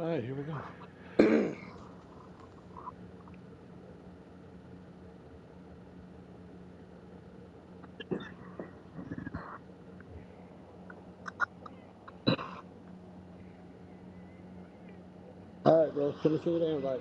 All right, here we go. All right, bro. Finish with the invite.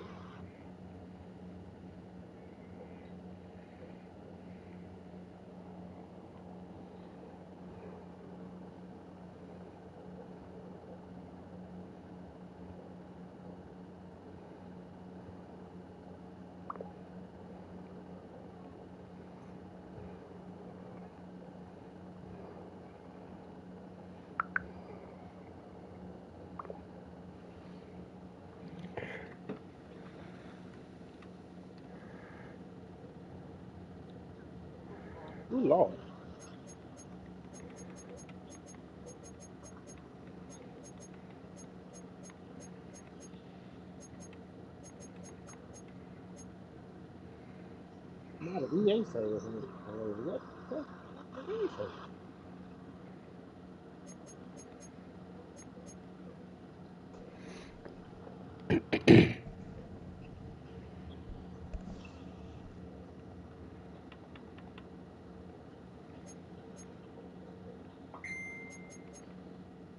Ooh, Lord. Not an EA service. What? What? EA service.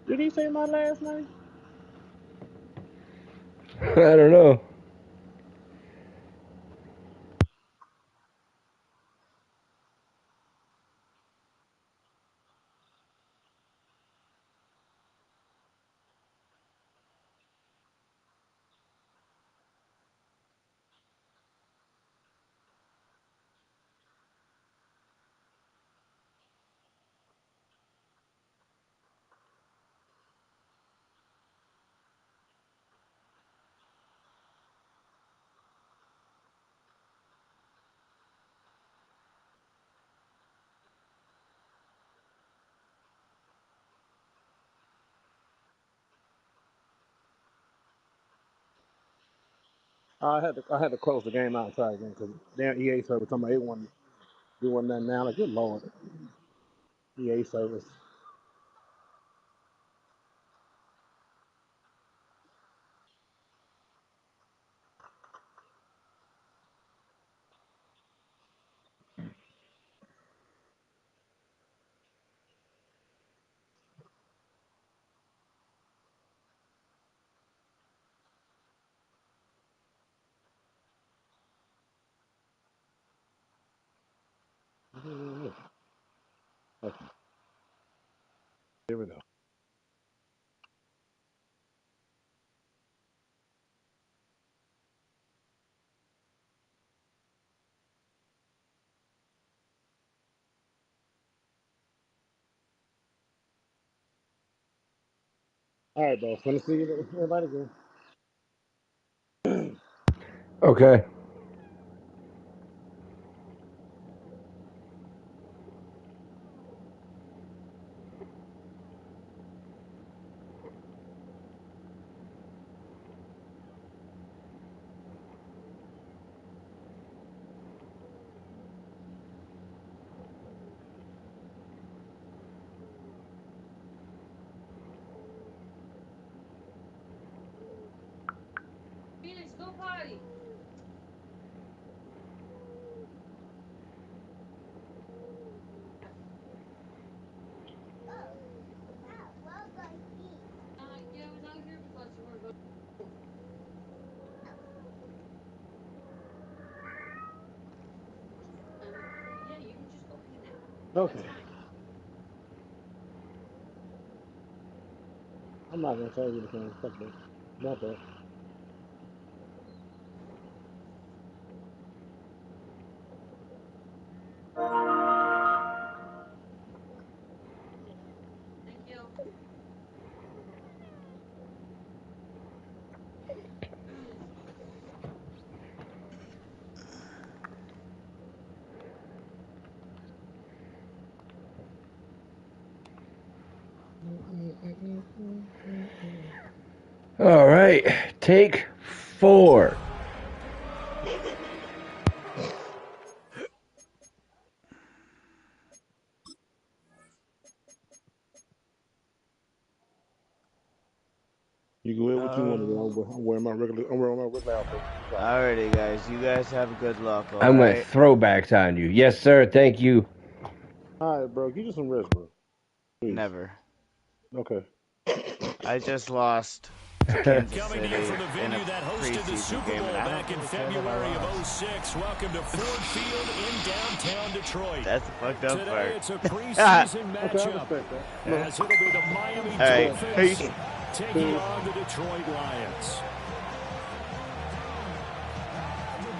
Did he say my last name? I don't know. I had to close the game out and try again because damn EA service told me it wasn't doing nothing now. Like, good Lord. EA service. Okay, here we go. All right, bro. Finish the invite again. Okay. Phoenix, go potty. Yeah, I was out here because you were going. Yeah, you can just go pee now. That's Okay. fine. I'm not gonna tell you anything. Fuck that. Not that. Thank you. All right. Take 4. You can wear what you want to wear. I'm wearing my regular. I'm wearing my regular outfit. Alrighty, guys. You guys have good luck, I'm going alright? throwbacks on you. Yes, sir. Thank you. All right, bro. Give you some rest, bro. Please. Never. Okay. I just lost to Kansas Coming to you City from the in a venue that hosted the preseason Super game, Bowl and I don't back in really care that I February of lost. '06. Welcome to Ford Field in downtown Detroit. That's the fucked up Today part. it's a preseason Okay, I matchup respect that. as it'll be the Miami Alright, Dolphins peace. taking on the Detroit Lions.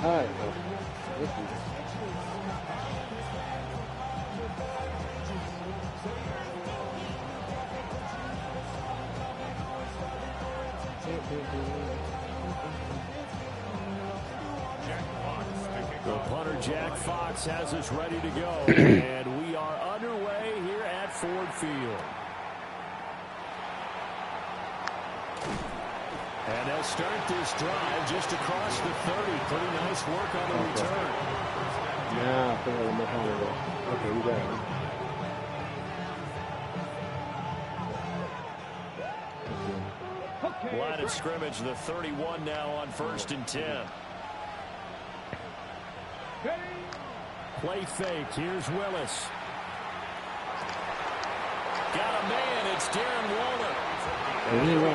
All right, bro. Let's do this. The punter Jack Fox has us ready to go, and we are underway here at Ford Field. And they'll start this drive just across the 30. Pretty nice work on the return. Now I think I'm home with that. Okay, we got it. Line of scrimmage, the 31 now on 1st and 10. Play fake. Here's Willis. Got a man. It's Darren Waller.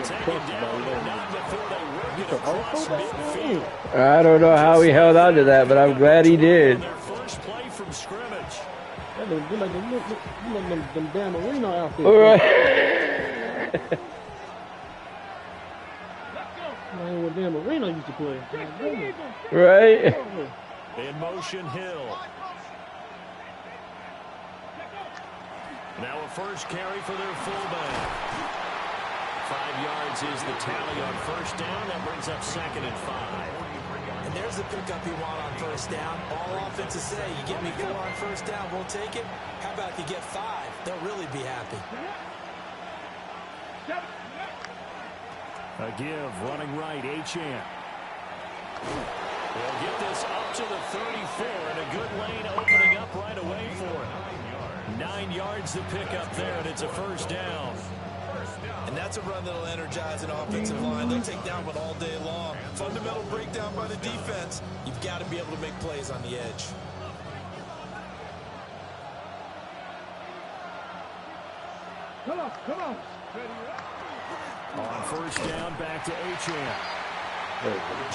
Taken down, but not before they work it across midfield. I don't know how he held on to that, but I'm glad he did. Their first play from scrimmage. That look like them damn arena outfits. All right. Man, what damn arena used to play. Right. In motion, Hill. Now a first carry for their fullback. 5 yards is the tally on 1st down. That brings up 2nd and 5. And there's the pickup you want on 1st down. All offenses say, you get me 4 on 1st down, we'll take it. How about if you get 5? They'll really be happy. A give, running right, Achane. They'll get this up to the 34, and a good lane opening up right away for it. 9 yards to pick up there, and it's a 1st down. And that's a run that'll energize an offensive line. They'll take down one all day long. Fundamental breakdown by the defense. You've got to be able to make plays on the edge. Come on. On 1st down, back to Achane.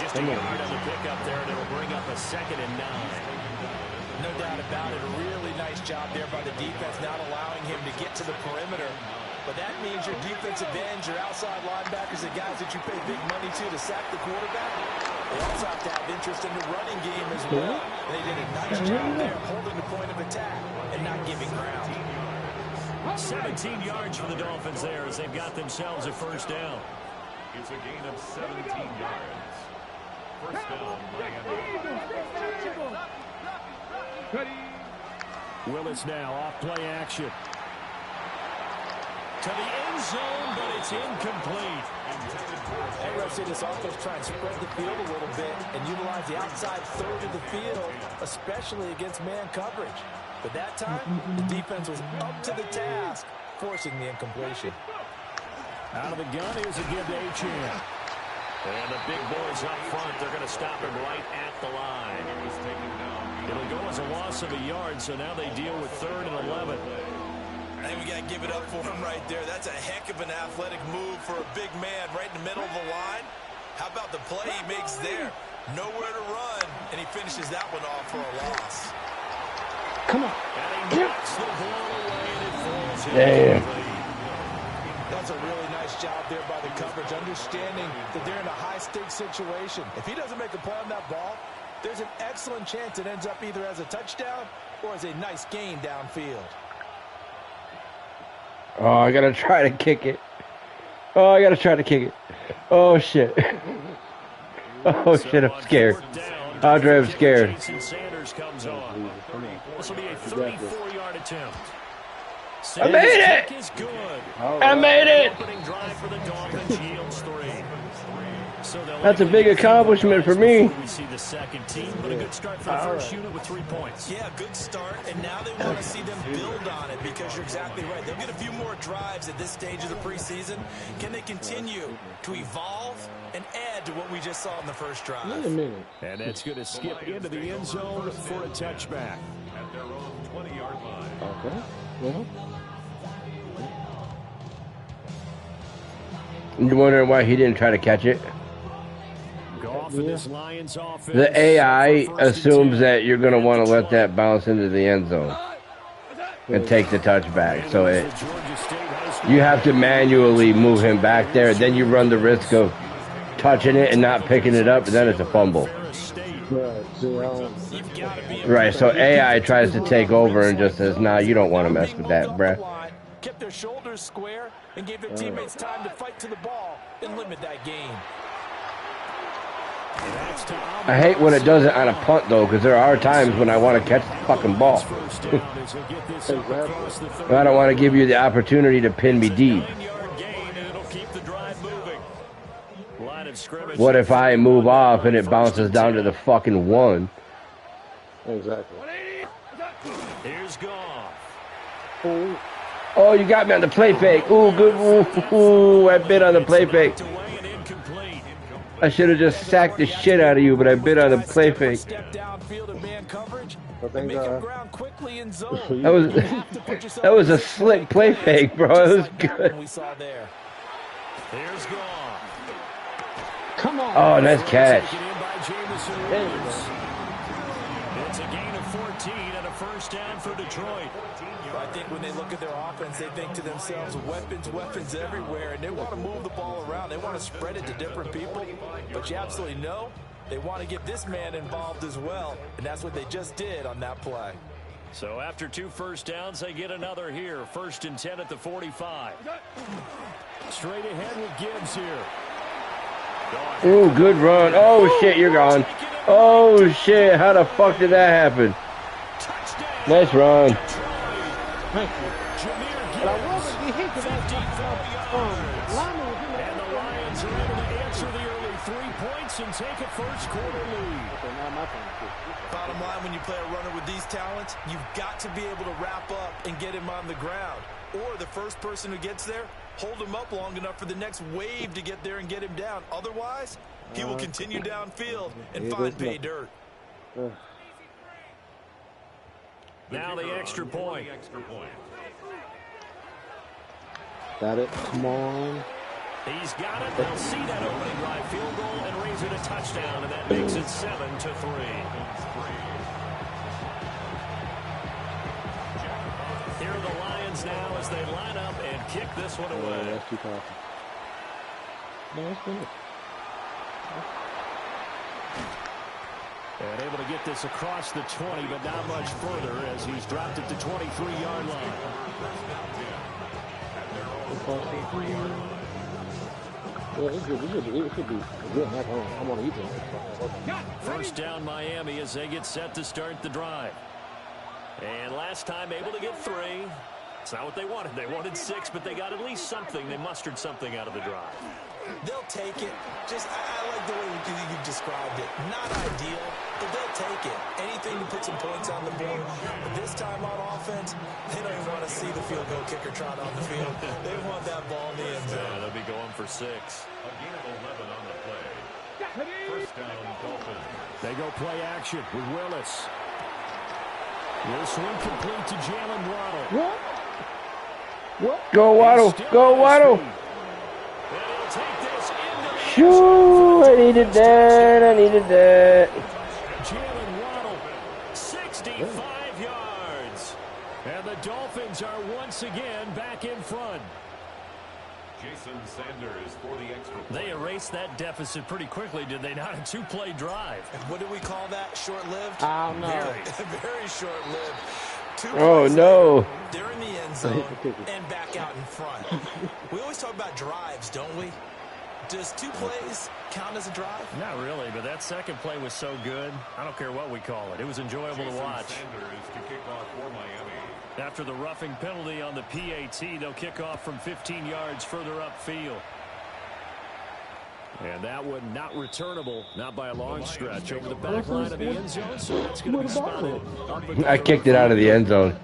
Just a yard on the pickup there, and it'll bring up a 2nd and 9. No doubt about it. A really nice job there by the defense, not allowing him to get to the perimeter. But that means your defensive ends, your outside linebackers, the guys that you pay big money to sack the quarterback, they also have to have interest in the running game as well. And they did a nice job there holding the point of attack and not giving ground. 17 yards for the Dolphins there as they've got themselves a 1st down. It's a gain of 17 yards. 1st down, Miami. Willis now off play action. To the end zone, but it's incomplete. Hey, Russ, see this offense try and spread the field a little bit and utilize the outside third of the field, especially against man coverage. But that time, the defense was up to the task, forcing the incompletion. Out of the gun, here's a give to Achane. And the big boys up front, they're going to stop him right at the line. It'll go as a loss of a yard, so now they deal with 3rd and 11. I think we got to give it up for him right there. That's a heck of an athletic move for a big man right in the middle of the line. How about the play he makes there? Nowhere to run, and he finishes that one off for a loss. Come on. And he knocks the ball away, and it falls Damn. incomplete. That's a really nice job there by the coverage, understanding that they're in a high-stakes situation. If he doesn't make a play on that ball, there's an excellent chance it ends up either as a touchdown or as a nice gain downfield. Oh, I gotta try to kick it. Oh, shit. Oh, shit, I'm scared. Andre, I'm scared. Jason Sanders comes on. This will be a 34-yard attempt. I made it! Is good. I made it! Opening drive for the Dolphins yields 3. So That's a big accomplishment for me. We see the second team, but a good start for the first unit with 3 points. Yeah, good start, and now they want to see them build on it because you're exactly right. They'll get a few more drives at this stage of the preseason. Can they continue to evolve and add to what we just saw in the first drive? Wait a minute. And that's going to skip into the end zone for a touchback. At their own 20-yard line. Okay. Well, You're wondering why he didn't try to catch it? Goff and this Lions offense. The AI assumes that you're going to want to let that bounce into the end zone and take the touchback. So you have to manually move him back there. Then you run the risk of touching it and not picking it up, and then it's a fumble. right. See, Right, so AI tries to take over and just says, nah, you don't want to mess with that, bruh. Kept their shoulders square and gave their teammates time to fight to the ball and limit that gain. I hate when it does it on a punt, though, because there are times when I want to catch the fucking ball. I don't want to give you the opportunity to pin me deep. What if I move off and it bounces down to the fucking 1? exactly. Here's Goff. Oh, you got me on the play fake. Ooh, good. Ooh, I bit on the play fake. I should have just sacked the shit out of you, but I bit on the play fake. That was a slick play fake, bro. It was good. There's Goff. Come on. Oh, nice catch. It's a gain of 14 and a first down for Detroit. I think when they look at their offense, they think to themselves, weapons everywhere, and they want to move the ball around. They want to spread it to different people, but you absolutely know they want to get this man involved as well, and that's what they just did on that play. So after 2 first downs, they get another here. 1st and 10 at the 45. Straight ahead with Gibbs here. Ooh, good run. Oh, shit, you're gone. Oh, shit, how the fuck did that happen? Nice run. Thank you. But I wasn't be hit because And the Lions are able to answer the early 3 points and take a first quarter lead. Bottom line, when you play a runner with these talents, you've got to be able to wrap up and get him on the ground. Or the first person who gets there, hold him up long enough for the next wave to get there and get him down. Otherwise, he will continue downfield and find pay dirt. Now the extra point. Got it. Come on. He's got it. They'll see that opening drive field goal and raise it a touchdown, and that makes it 7-3. Here are the Lions now as they line up and kick this one away. That's too powerful. No, that's good. And able to get this across the 20, but not much further as he's dropped it to 23-yard line. Yeah, it should be good. I'm on to eat this. First down Miami as they get set to start the drive. And last time able to get 3. It's not what they wanted. They wanted 6, but they got at least something. They mustered something out of the drive. They'll take it. Just, I like the way you described it. Not ideal, but they'll take it. Anything to put some points on the board. But this time on offense, they don't even want to see the field goal kicker trot on the field. They want that ball in the end zone. Yeah, they'll be going for 6. A gain of 11 on the play. First down, Dolphins. They go play action with Willis. This one complete to Jalen Waddle. Go, Waddle. Go, Waddle. Shoo, I needed that. I needed that. Jalen Waddle, 65 yards. And the Dolphins are once again back in front. Jason Sanders for the extra point. They erased that deficit pretty quickly, did they not? A 2-play drive. What do we call that? Short-lived? I don't know. Very short-lived. Oh, no. They're in the end zone and back out in front. We always talk about drives, don't we? Does 2 plays count as a drive? Not really, but that second play was so good. I don't care what we call it. It was enjoyable to watch. Sanders to kick off for Miami. After the roughing penalty on the PAT, they'll kick off from 15 yards further upfield. And that one not returnable, not by a long stretch, over the back line of the end zone, so that's going to be spotted. I kicked it out of the end zone.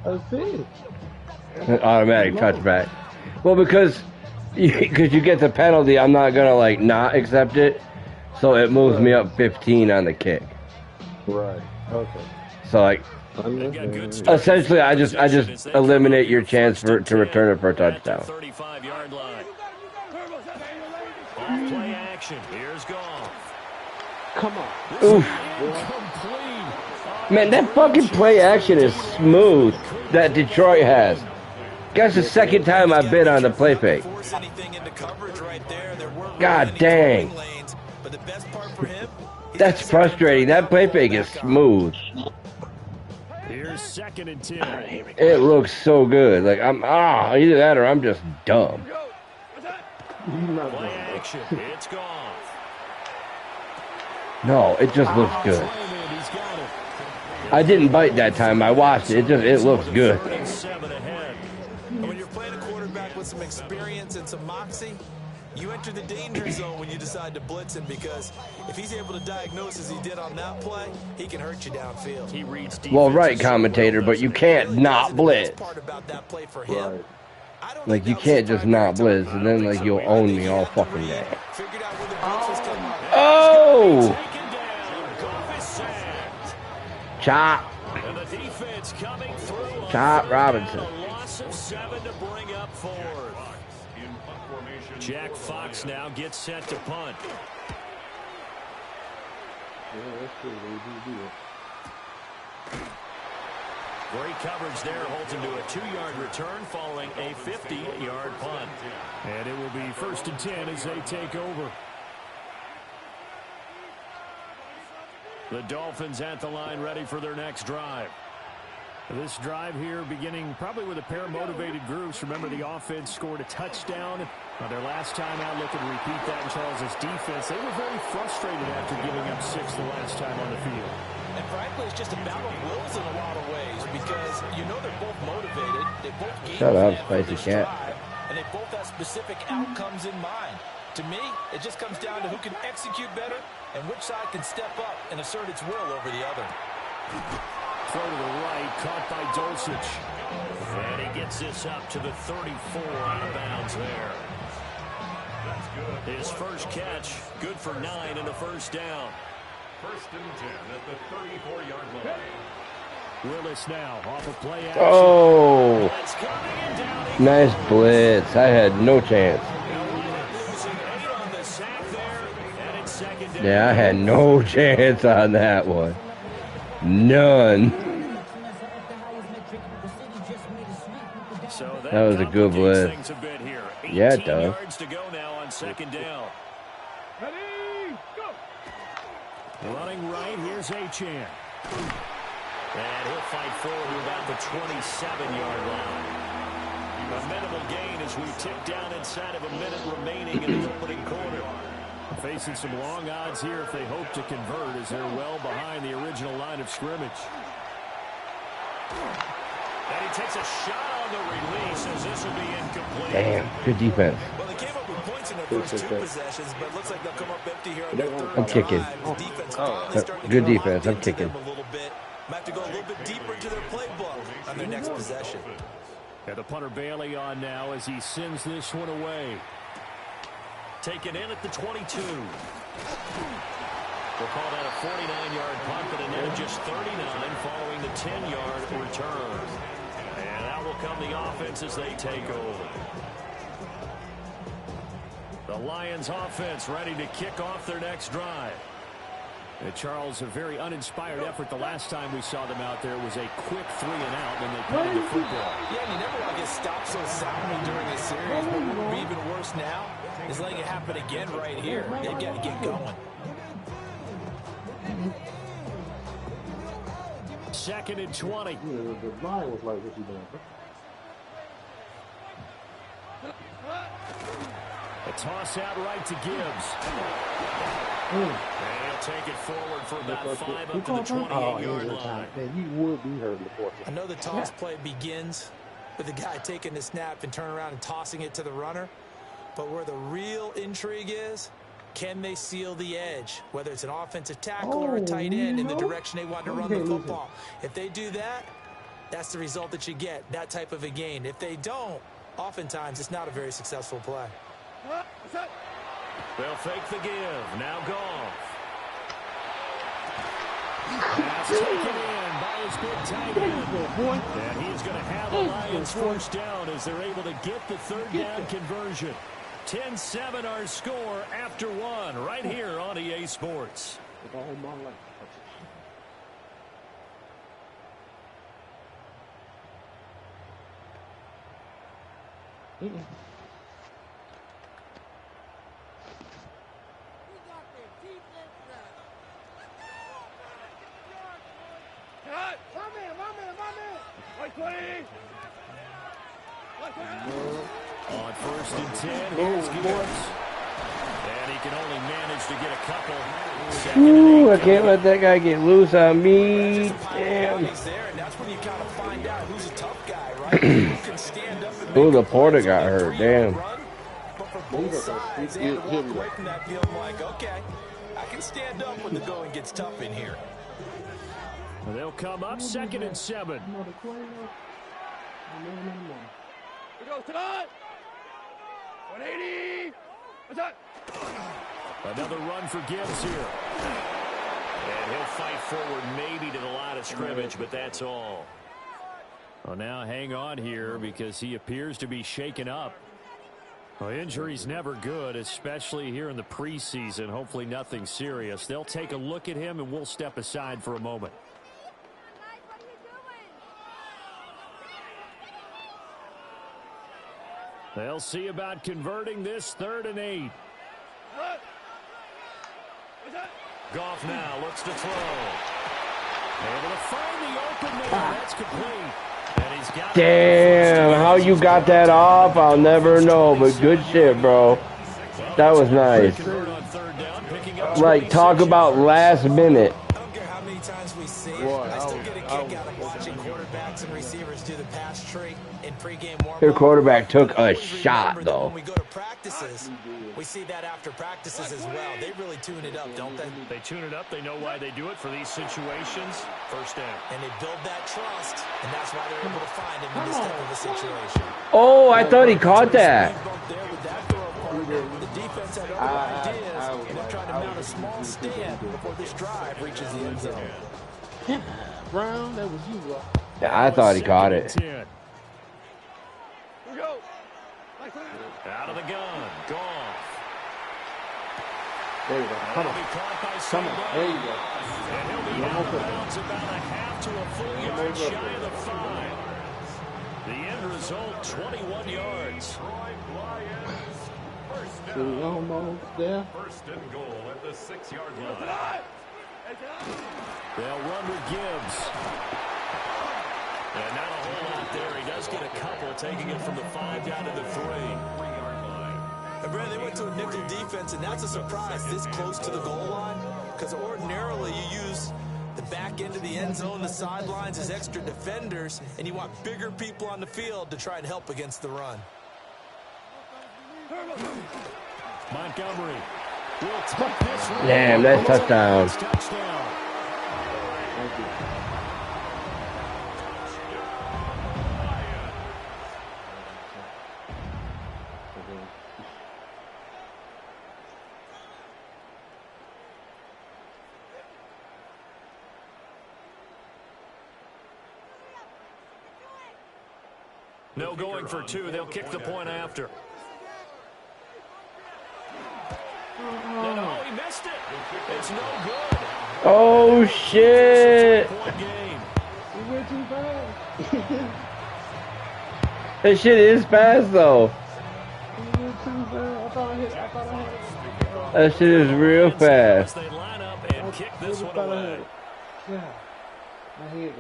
I see. Automatic touchback. Well, because you get the penalty, I'm not gonna like not accept it, so it moves me up 15 on the kick. Right. Okay. So like, essentially, I just eliminate your chance to return it for a touchdown. 35-yard line. Off play action. Here's Goff. Come on. Oof. Man, that fucking play action is smooth that Detroit has. That's the second time I've been on the play fake. God dang. That's frustrating. That play fake is smooth. Here's 2nd and 10. It looks so good. Like either that or I'm just dumb. Play action. It's gone. No, it just looks good. I didn't bite that time. I watched it. It looks good. When you're playing a quarterback with some experience and some moxie, you enter the danger zone when you decide to blitz him, because if he's able to diagnose as he did on that play, he can hurt you downfield. He reads well, right, commentator, but you can't not blitz. Part about that play for him. Like, you can't just not blitz, and then, like, you'll own me all fucking day. Oh! Chop. Chop Robinson. Jack Fox now gets set to punt. Great coverage there, holds him to a 2-yard return following a 50-yard punt. And it will be 1st and 10 as they take over. The Dolphins at the line, ready for their next drive. This drive here beginning probably with a pair of motivated groups. Remember, the offense scored a touchdown. Their last time out, looking to repeat that in Charles' defense. They were very frustrated after giving up 6 the last time on the field. And frankly, it's just a battle of wills in a lot of ways, because you know they're both motivated. They both shut up, spicy cat. And they both have specific outcomes in mind. To me, it just comes down to who can execute better and which side can step up and assert its will over the other. Throw to the right, caught by Dulcich. And he gets this up to the 34, out of bounds there. That's good. His first catch, good for 9 and a first down. 1st and 10 at the 34-yard line. Willis now off a play action. Oh! Nice blitz. I had no chance. Yeah, I had no chance on that one. None. So that was a good blitz. Yeah, it does. Yards to go now on 2nd down. Running right, here's Achane. And he'll fight forward to about the 27-yard line. A minimal gain as we tick down inside of a minute remaining in the opening quarter. Facing some long odds here if they hope to convert, as they're well behind the original line of scrimmage. And he takes a shot on the release as this will be incomplete. Damn, good defense. Well, they came up with points in their first 2 possessions, but it looks like they'll come up empty here on their 3rd. I'm kicking. Good defense. I'm kicking. A little bit. Might have to go a little bit deeper into their playbook on their next possession. And the punter Bailey on now as he sends this one away. Taken in at the 22. We'll call that a 49-yard punt, but a net of just 39 following the 10-yard return. And that will come the offense as they take over. The Lions offense ready to kick off their next drive. And Charles, a very uninspired effort the last time we saw them out there was a quick 3 and out when they played the football. Yeah, and you never want to get stopped so soundly during a series. But what would be even worse now is letting it happen again right here. They've got to get going. 2nd and 20. The line was like, what you doing? A toss out right to Gibbs. And he'll take it forward for about 5 up to the 28-yard line. Man, you would be hurt before. I know the toss play begins with the guy taking the snap and turning around and tossing it to the runner. But where the real intrigue is can they seal the edge, whether it's an offensive tackle or a tight end in the direction they want to run the football. If they do that, that's the result that you get, that type of a gain. If they don't, oftentimes it's not a very successful play. They'll fake the give. Now Goff. Pass taken in by his big tight end. And he's going to have the Lions first down as they're able to get the third down conversion. 10-7 our score after one right here on EA Sports. On 1st and 10, here's Gibbs. And he can only manage to get a couple. Ooh, I can't let that guy get loose on me. Damn. That's when you kind of find out who's a tough guy, right? Who can stand up and Ooh, the Porter got hurt. Damn. But for both sides, they had to walk away from that feeling like, okay, I can stand up when the going gets tough in here. They'll come up 2nd and 7. We go tonight. 180. What's that? Another run for Gibbs here. And he'll fight forward maybe to the line of scrimmage, but that's all. Well, now hang on here because he appears to be shaken up. Well, injury's never good, especially here in the preseason. Hopefully nothing serious. They'll take a look at him, and we'll step aside for a moment. They'll see about converting this 3rd and 8. Goff now looks to throw. Able to find the open man. That's complete. And he's got Damn, how you got that off, I'll never know, but good shit, bro. That was nice. Like, talk about last minute. I don't care how many times we see it. I still get a kick out of watching quarterbacks and receivers do the pass tree in pregame warm-up. Their quarterback took a shot, though. When we go to practices, we see that after practices as well. They really tune it up, don't they? They tune it up. They know why they do it for these situations. First down. And they build that trust, and that's why they're able to find him in this type of a situation. Oh, I thought he caught that. The defense had other ideas, and they're trying to mount a small stand before this drive reaches the end zone. Brown, that was you, bro. Yeah, I thought he caught it. Out of the gun. Goff. There you go. Come on. Come on. There you go. And he'll be out of bounds about a half to a full yard shy of the 5. The end result, 21 yards. Almost there. 1st and goal at the 6-yard line. They'll run with Gibbs. And not a whole lot there. He does get a couple, taking it from the 5 down to the 3-yard line. And Brad, they went to a nickel defense, and that's a surprise this close to the goal line, because ordinarily you use the back end of the end zone, the sidelines as extra defenders, and you want bigger people on the field to try and help against the run. Montgomery will take this one. Damn, that's touchdown. Touchdown. Thank you. No going for 2. They'll kick the point after. No, he missed it. It's no good. Oh, shit. We went too fast. That shit is fast, though. We went too fast. I thought I had it. That shit is real fast. They line up and kick this one away. Yeah. I hear it.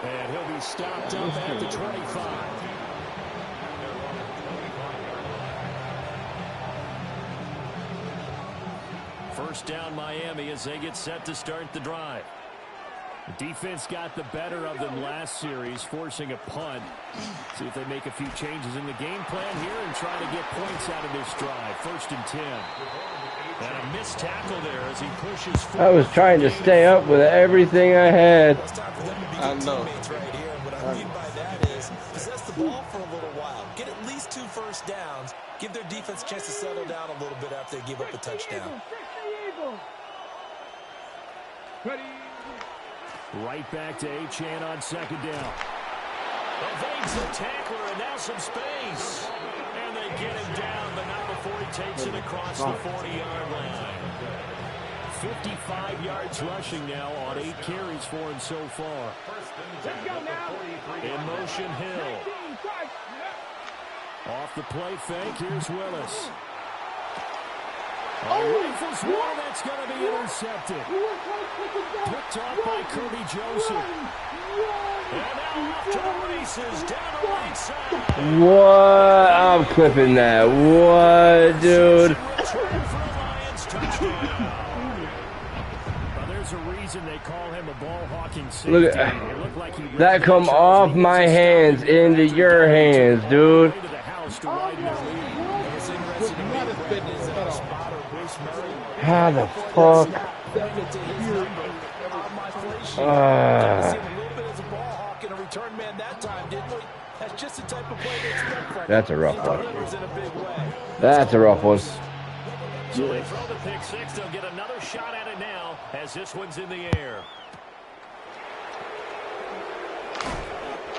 And he'll be stopped up at the 25. First down Miami as they get set to start the drive. The defense got the better of them last series, forcing a punt. See if they make a few changes in the game plan here and try to get points out of this drive. 1st and 10. And a missed tackle there as he pushes forward. I was trying to stay up with everything I had. I know. Right here. And what I mean by that is possess the ball for a little while. Get at least 2 first downs. Give their defense a chance to settle down a little bit after they give up a touchdown. Right back to Achane on 2nd down. Evades the tackler and now some space. And they get him down, but not before he takes it across the 40-yard line. 55 yards rushing now on 8 carries for him so far. In motion, Hill. Off the play fake, here's Willis. Rifles one, that's going to be intercepted. Picked off by Kirby Joseph. And now off to the races, down the right side. What? I'm clipping that. What, dude? There's a reason they call him a ball-hawking safety. Look at that come off my hands into your hands, dude. How the fuck? That's a rough one. That's a rough one. So they throw the pick six. They'll get another shot at it now as this one's in the air.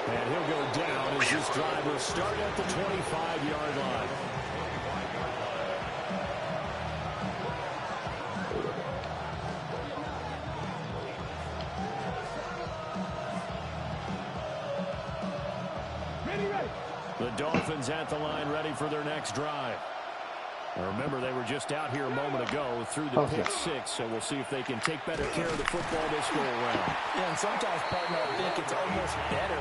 And he'll go down as this drive will start at the 25-yard line. The Dolphins at the line ready for their next drive. Now remember, they were just out here a moment ago through the pick six, so we'll see if they can take better care of the football this go around. Yeah, and sometimes, partner, I think it's almost better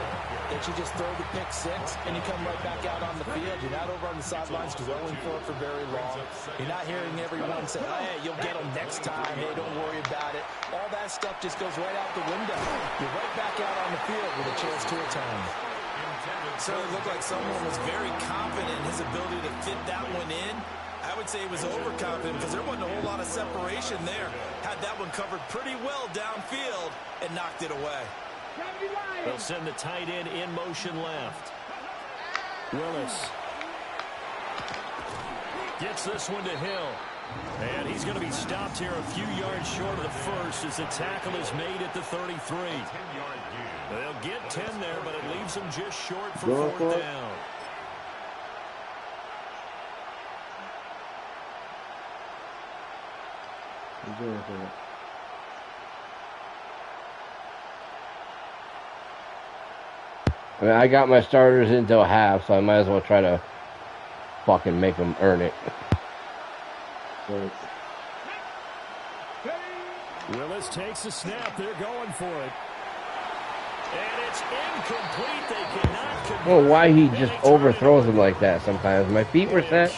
that you just throw the pick six and you come right back out on the field. You're not over on the sidelines dwelling for it for very long. You're not hearing everyone say, oh, hey, you'll get them next time. Hey, don't worry about it. All that stuff just goes right out the window. You're right back out on the field with a chance to atone. It certainly looked like someone was very confident in his ability to fit that one in. I would say he was overconfident because there wasn't a whole lot of separation there. Had that one covered pretty well downfield and knocked it away. They'll send the tight end in motion left. Willis gets this one to Hill. And he's going to be stopped here a few yards short of the first as the tackle is made at the 33. They'll get 10 there, but it leaves them just short for fourth down. I mean, I got my starters until half, so I might as well try to fucking make them earn it. Willis takes the snap. They're going for it. And it's incomplete. They cannot convert. I don't know why he just overthrows them like that sometimes. My feet were set.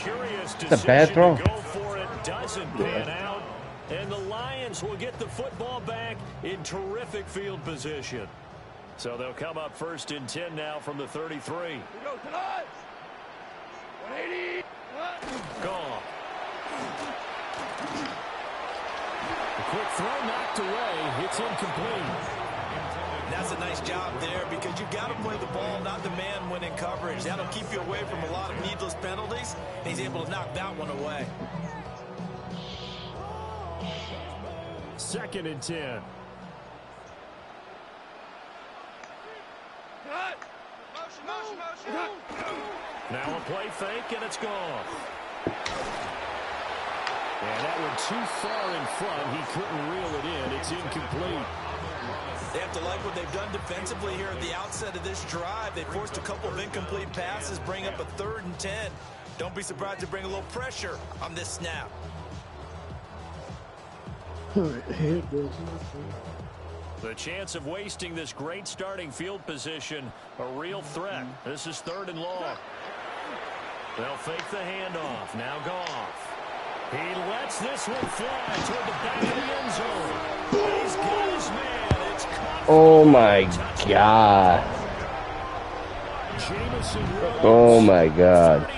It's a bad throw. Go for it. Doesn't pan out. And the Lions will get the football back in terrific field position. So they'll come up 1st and 10 now from the 33. We go to us. 180. Gone. A quick throw knocked away. It's incomplete. That's a nice job there because you've got to play the ball, not the man when in coverage. That'll keep you away from a lot of needless penalties. And he's able to knock that one away. 2nd and 10. Now a play fake, and it's gone. And that one too far in front. He couldn't reel it in. It's incomplete. They have to like what they've done defensively here at the outset of this drive. They forced a couple of incomplete passes, bring up a 3rd and 10. Don't be surprised to bring a little pressure on this snap. The chance of wasting this great starting field position, a real threat. This is 3rd and long. They'll fake the handoff. Now Goff. He lets this one fly toward the back of the end zone. He's got his man. It's caught Oh my God. Oh my God.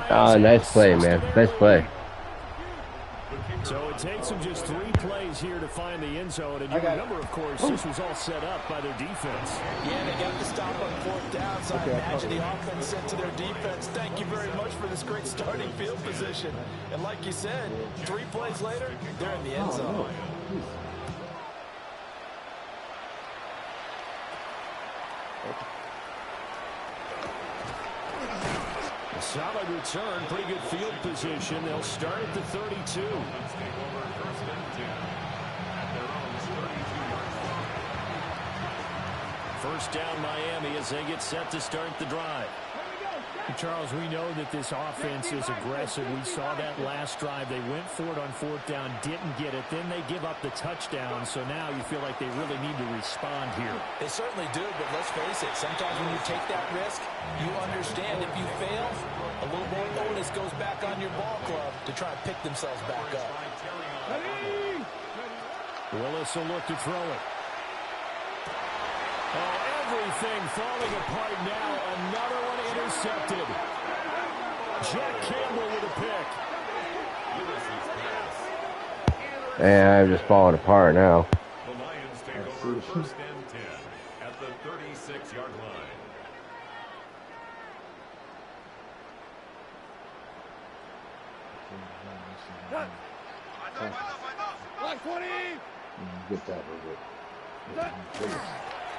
Oh, nice play, man. Nice play. So it takes them just 3 plays here to find the end zone. And you remember, of course, this was all set up by their defense. Yeah, they got the stop on 4th down, so I imagine the offense said to their defense, thank you very much for this great starting field position. And like you said, 3 plays later, they're in the end zone. A solid return, pretty good field position. They'll start at the 32. First down Miami as they get set to start the drive. Charles, we know that this offense is aggressive. We saw that last drive. They went for it on 4th down, didn't get it. Then they give up the touchdown. So now you feel like they really need to respond here. They certainly do, but let's face it. Sometimes when you take that risk, you understand if you fail, a little more onus goes back on your ball club to try and pick themselves back up. Willis will look to throw it. Oh, everything falling apart now. Another one intercepted. Jack Campbell with a pick. Man, I'm just falling apart now. The Lions take over 1st and 10 at the 36-yard line. Black 20! Get that over.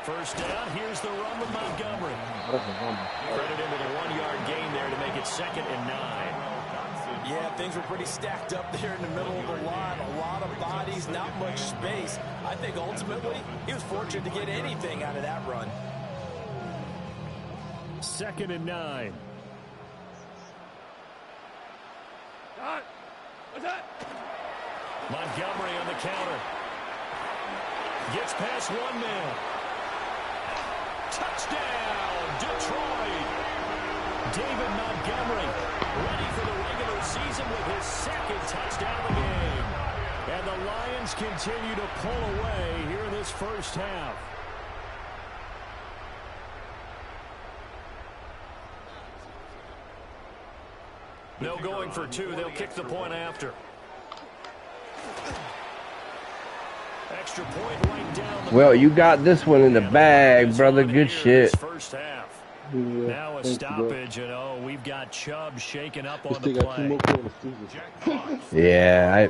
First down, here's the run with Montgomery. Credit him with a 1-yard gain there to make it 2nd and 9. Yeah, things were pretty stacked up there in the middle of the line. A lot of bodies, not much space. I think ultimately he was fortunate to get anything out of that run. 2nd and 9. What's that? Montgomery on the counter. Gets past one man. Touchdown, Detroit. David Montgomery ready for the regular season with his 2nd touchdown of the game. And the Lions continue to pull away here in this first half. No going for 2. They'll kick the point after. Extra point right down the Well, you got this one in the bag, brother. Good shit. First half. Now a stoppage, and we've got Chubb shaking up on the play. Yeah, I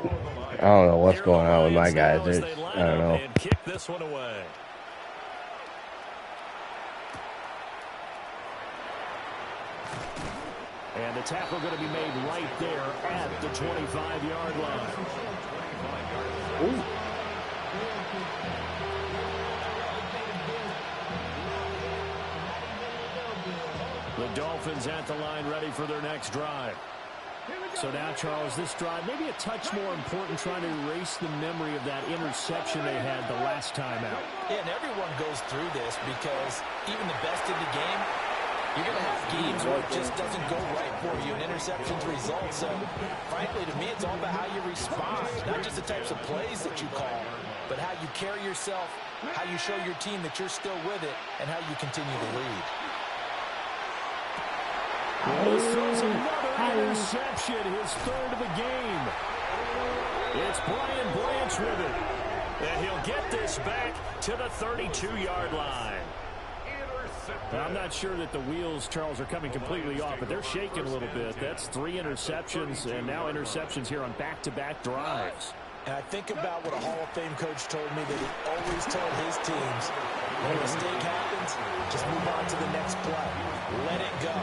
don't know what's going on with my guys. I don't know. And kick this one away. And the tackle going to be made right there at the 25-yard line. Ooh. The Dolphins at the line ready for their next drive. So now, Charles, this drive maybe a touch more important, trying to erase the memory of that interception they had the last time out. Yeah, and everyone goes through this because even the best in the game, you're going to have games where it just doesn't go right for you, and interceptions result. So, frankly, to me, it's all about how you respond, not just the types of plays that you call, but how you carry yourself, how you show your team that you're still with it, and how you continue to lead. Willis throws another interception, his 3rd of the game. It's Brian Branch with it. And he'll get this back to the 32-yard line. I'm not sure that the wheels, Charles, are coming completely off, but they're shaking a little bit. That's 3 interceptions, and now interceptions here on back-to-back drives. And I think about what a Hall of Fame coach told me that he always told his teams, when a mistake happens, just move on to the next play. Let it go.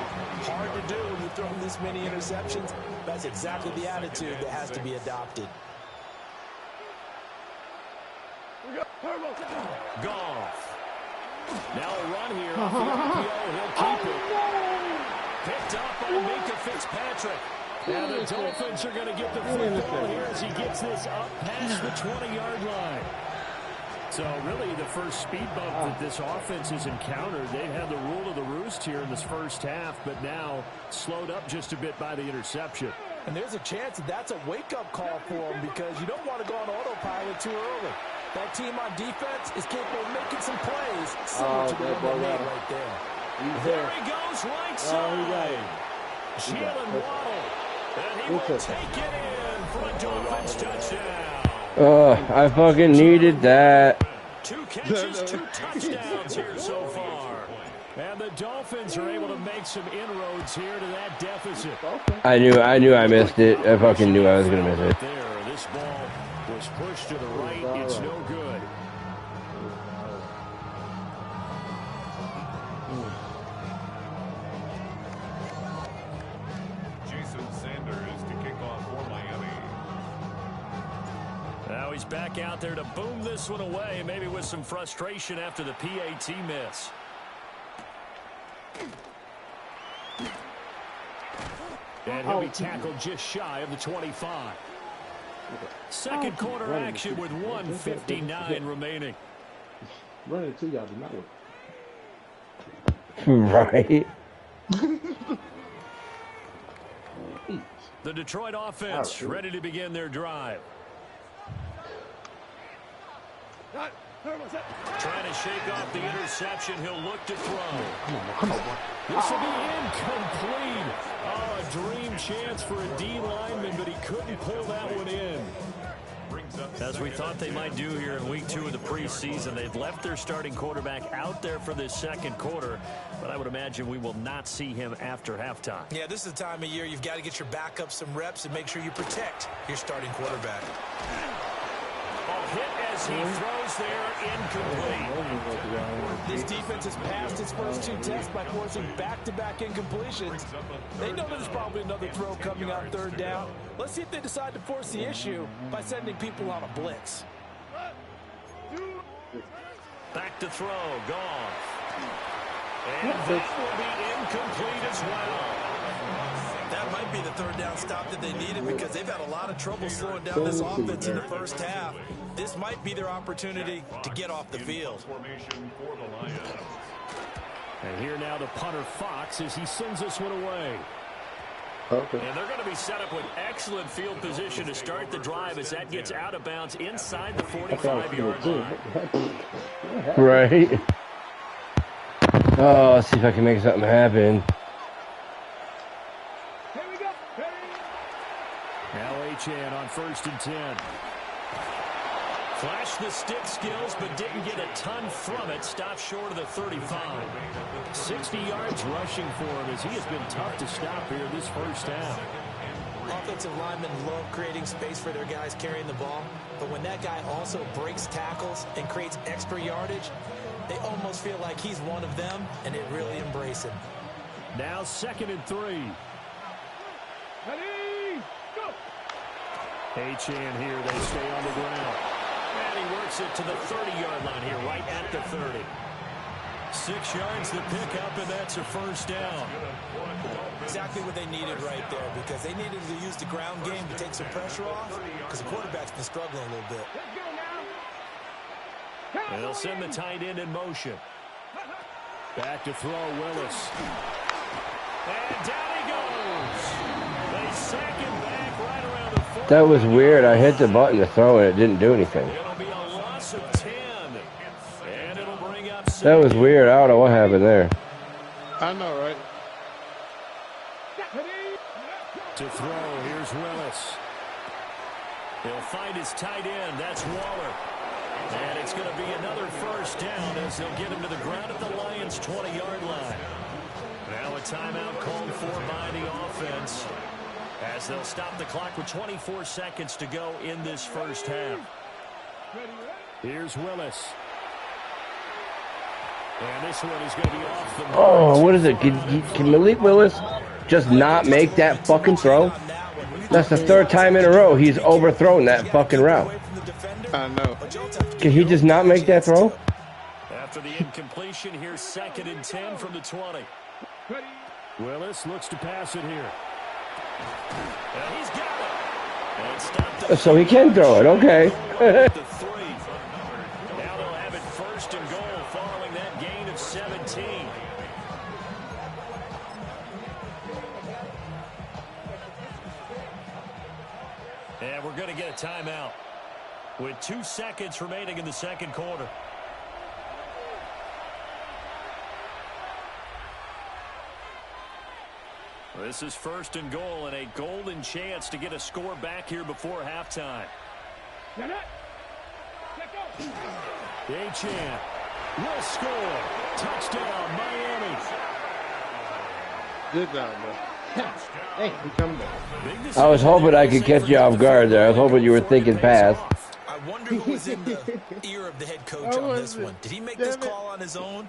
Hard to do when you throw this many interceptions. That's exactly the attitude that has to be adopted. Goff. Now a run here off the RPO. He'll keep it. Picked up by Minka Fitzpatrick. Now the Dolphins are going to get the football here as he gets this up past the 20-yard line. So really the first speed bump that this offense has encountered. They've had the rule of the roost here in this first half, but now slowed up just a bit by the interception. And there's a chance that that's a wake-up call for them because you don't want to go on autopilot too early. That team on defense is capable of making some plays similar to the one they made right there. There he goes, right side. Jalen Waddle. And he will take it in for a Dolphins touchdown. I fucking needed that. 2 catches, 2 touchdowns here so far. And the Dolphins are able to make some inroads here to that deficit. I knew I missed it. I fucking knew I was gonna miss it. There, this ball was pushed to the right. It's no good. Jason Sanders to kick off for Miami. Now he's back out there to boom this one away, maybe with some frustration after the PAT miss. And he'll be tackled just shy of the 25. Second quarter action with 1:59 remaining. Running to y'all do not work. Right. The Detroit offense ready to begin their drive. Trying to shake off the interception. He'll look to throw. Come on, boy. This will be incomplete. Oh, a dream chance for a D lineman, but he couldn't pull that one in. As we thought they might do here in week 2 of the preseason, they've left their starting quarterback out there for this second quarter, but I would imagine we will not see him after halftime. Yeah, this is the time of year you've got to get your backup some reps and make sure you protect your starting quarterback. Hit as he throws there, incomplete. This defense has passed its first 2 tests by forcing back-to-back incompletions. They know there's probably another throw coming on 3rd down. Let's see if they decide to force the issue by sending people on a blitz. Back to throw, Goff. And that will be incomplete as well. That might be the 3rd down stop that they needed because they've had a lot of trouble slowing down this offense in the first half. This might be their opportunity to get off the field. And here now the punter Fox as he sends this one away. Okay. And they're going to be set up with excellent field position to start the drive as that gets out of bounds inside the 45-yard line. Right. Oh, let's see if I can make something happen. Now Achane on 1st and 10. Flashed the stick skills, but didn't get a ton from it. Stopped short of the 35. 60 yards rushing for him as he has been tough to stop here this first half. Offensive linemen love creating space for their guys carrying the ball, but when that guy also breaks tackles and creates extra yardage, they almost feel like he's one of them, and they really embrace him. Now 2nd and 3. Ready, go! Achane here, they stay on the ground. And he works it to the 30-yard line here, right at the 30. 6 yards to pick up, and that's a first down. Exactly what they needed right there, because they needed to use the ground game to take some pressure off, because the quarterback's been struggling a little bit. And they'll send the tight end in motion. Back to throw, Willis. And down he goes. They sack him back right around the 40. That was weird. I hit the button to throw and it didn't do anything. It'll be a loss of 10. And it'll bring up 7. That was weird. I don't know what happened there. I know, right? To throw, here's Willis. He'll find his tight end. That's Waller. And it's going to be another first down as they'll get him to the ground at the Lions' 20-yard line. Now a timeout called for by the offense as they'll stop the clock with 24 seconds to go in this first half. Here's Willis. And this one is going to be off the mark. Oh, what is it? Can Malik Willis just not make that fucking throw? That's the 3rd time in a row he's overthrown that fucking route. I know. Can he just not make that throw? After the incompletion, here's 2nd and 10 from the 20. Willis looks to pass it here. And he's got it. And stopped the So he can throw it, okay. the 3. Now they'll have it 1st and goal following that gain of 17. And we're going to get a timeout. with 2 seconds remaining in the second quarter. This is 1st and goal, and a golden chance to get a score back here before halftime. Achane will score. Touchdown, Miami. Good job, bro. Hey, he coming back. I was hoping I could catch you off guard there. I was hoping you were thinking pass. I wonder who was in the ear of the head coach on this one. Did he make this call on his own?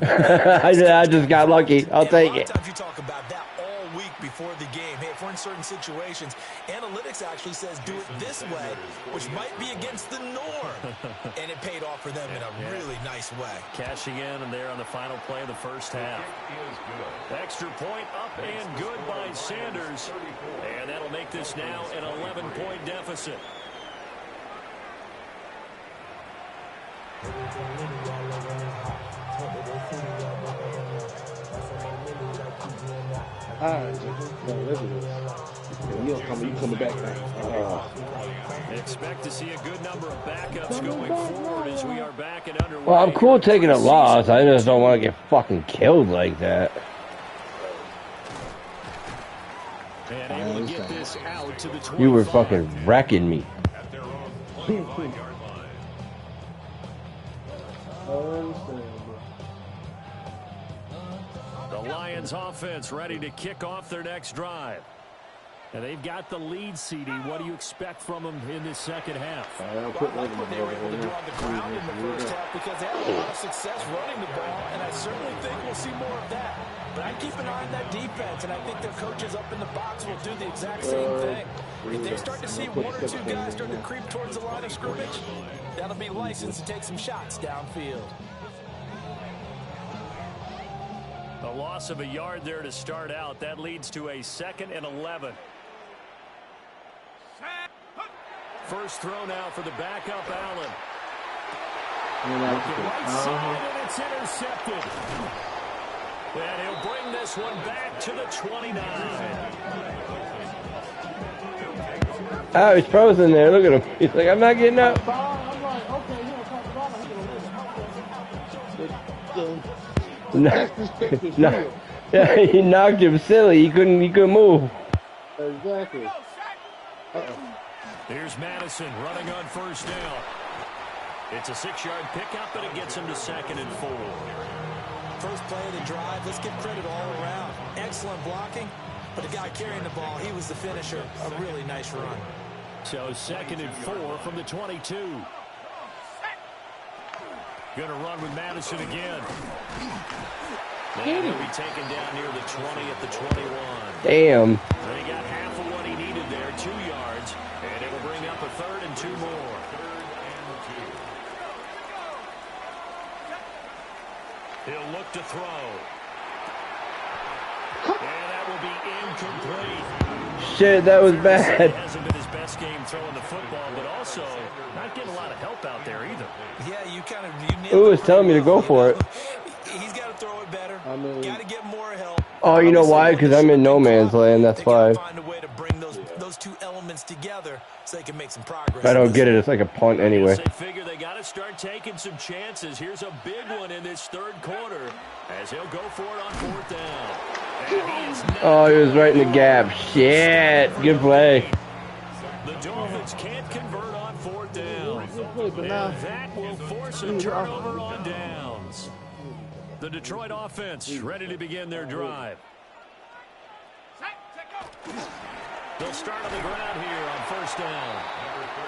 I just got lucky. I'll take it. A lot of times you talk about that all week before the game. Hey, if we're in certain situations, analytics actually says do it this way, which might be against the norm. And it paid off for them in a really nice way. Cashing in and there on the final play of the first half. Extra point up and good by Sanders. And that'll make this now an 11-point deficit. All right, look at this. You coming back now. Expect to see a good number of backups going forward as we are back and underway. Well, I'm cool taking a loss. I just don't want to get fucking killed like that. And able to get this out to the 25. You were fucking wrecking me. The Lions offense ready to kick off their next drive. And they've got the lead, CD. What do you expect from them in this second half? Well, I like what they were able to do on the ground in the first half because they had a lot of success running the ball, and I certainly think we'll see more of that. But I keep an eye on that defense, and I think their coaches up in the box will do the exact same thing. If they start to see 1 or 2 guys start to creep towards the line of scrimmage, that'll be license to take some shots downfield. A loss of a yard there to start out. That leads to a 2nd and 11. First throw now for the backup, Allen. Right side, and it's intercepted. And he'll bring this one back to the 29. Oh, he's frozen there. Look at him. He's like, I'm not getting up. No, yeah, he knocked him silly. He couldn't move. Exactly. Here's Madison running on first down. It's a 6-yard pickup, but it gets him to 2nd and 4. First play of the drive, let's give credit all around. Excellent blocking, but the guy carrying the ball, he was the finisher. A really nice run. So 2nd and 4 from the 22. Gonna run with Madison again. And he'll be taken down near the 20 at the 21. Damn. They got half of what he needed there, 2 yards, and it will bring up a 3rd and 2 more. He'll look to throw. And that will be incomplete. Shit, that was bad. It hasn't been his best game throwing the football, but also not getting a lot of help out there either. Yeah, you Ooh, it's telling me to go for it. He's got to throw it better. Got to get more help. Oh, you know why? Because I'm in no man's land. That's why. Find a way to bring those 2 elements together so they can make some progress. If I don't get it, it's like a punt anyway. They figure they got to start taking some chances. Here's a big one in this 3rd quarter as he'll go for it on 4th down. Oh, he was right in the gap. Shit. Good play. The Dolphins can't convert on 4th down. And that will force a turnover on downs. The Detroit offense ready to begin their drive. They'll start on the ground here on 1st down.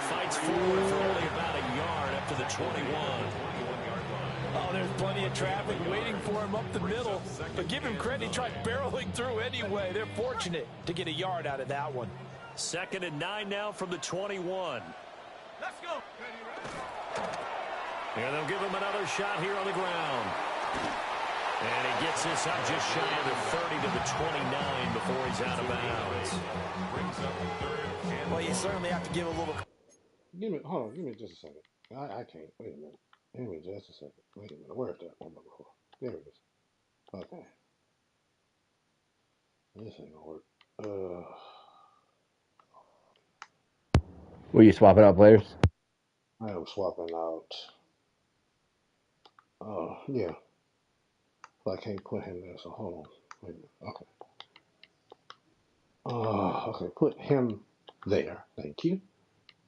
Fights forward for only about a yard up to the 21. Oh, there's plenty of traffic waiting for him up the middle. But give him credit, he tried barreling through anyway. They're fortunate to get a yard out of that one. 2nd and 9 now from the 21. Let's go. And they'll give him another shot here on the ground. And he gets this up just shy of the 30 to the 29 before he's out of bounds. Well, you certainly have to give a little... Hold on, give me just a second. I can't. Wait a minute. Give me just a second. Wait a minute. Where's that one before? There it is. Okay. This ain't gonna work. Were you swapping out players? I am swapping out. Oh, yeah. So I can't put him there, so hold on. Wait a minute. Okay. Okay, put him there. Thank you.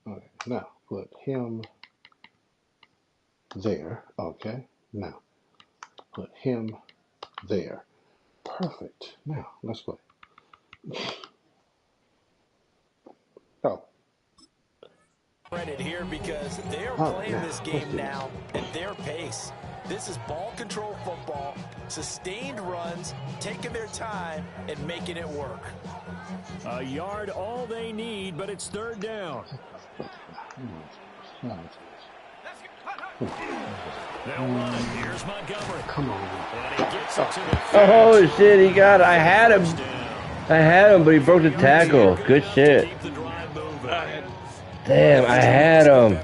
Okay, now put him there. Okay, now put him there. Perfect. Now let's play. Oh. Credit here because they're Oh, playing now this let's game do now at their pace. This is ball control football, sustained runs, taking their time and making it work. A yard all they need, but it's third down. They'll run. Here's Montgomery. Come on. And he gets it to the Oh, shit, he got it. I had him. But he broke the tackle. Good shit. Damn, I had him.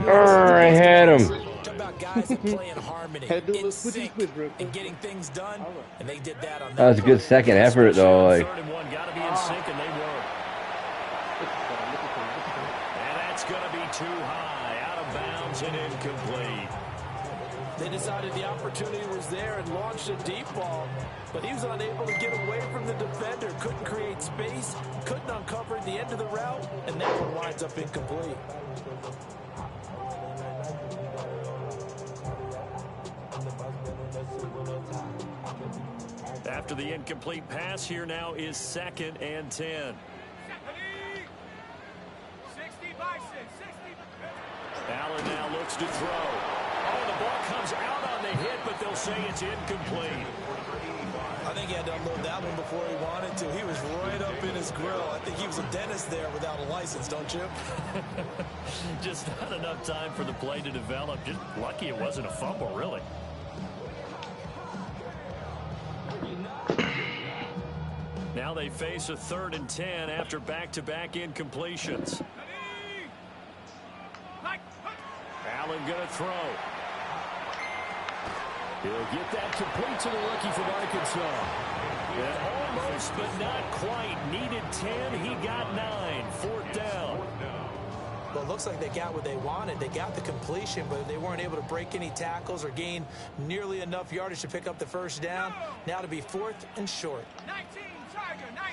I had him. Guys that play in harmony, in sync, and getting things done, and they did that on That was a good second effort, though. Like, got to be in sync, and they were. And that's going to be too high, out of bounds and incomplete. They decided the opportunity was there and launched a deep ball, but he was unable to get away from the defender, couldn't create space, couldn't uncover the end of the route, and that one winds up incomplete. After the incomplete pass, here now is 2nd and 10. Allen now looks to throw. Oh, the ball comes out on the hit, but they'll say it's incomplete. I think he had to unload that one before he wanted to. He was right up in his grill. I think he was a dentist there without a license, don't you? Just not enough time for the play to develop. Just lucky it wasn't a fumble, really. Now they face a 3rd and 10 after back-to-back incompletions. Allen going to throw. He'll get that complete to the rookie from Arkansas. And almost, but not quite. Needed 10. He got 9. 4th down. Well, it looks like they got what they wanted. They got the completion, but they weren't able to break any tackles or gain nearly enough yardage to pick up the first down. Now to be 4th and short. 19, Tiger, 19.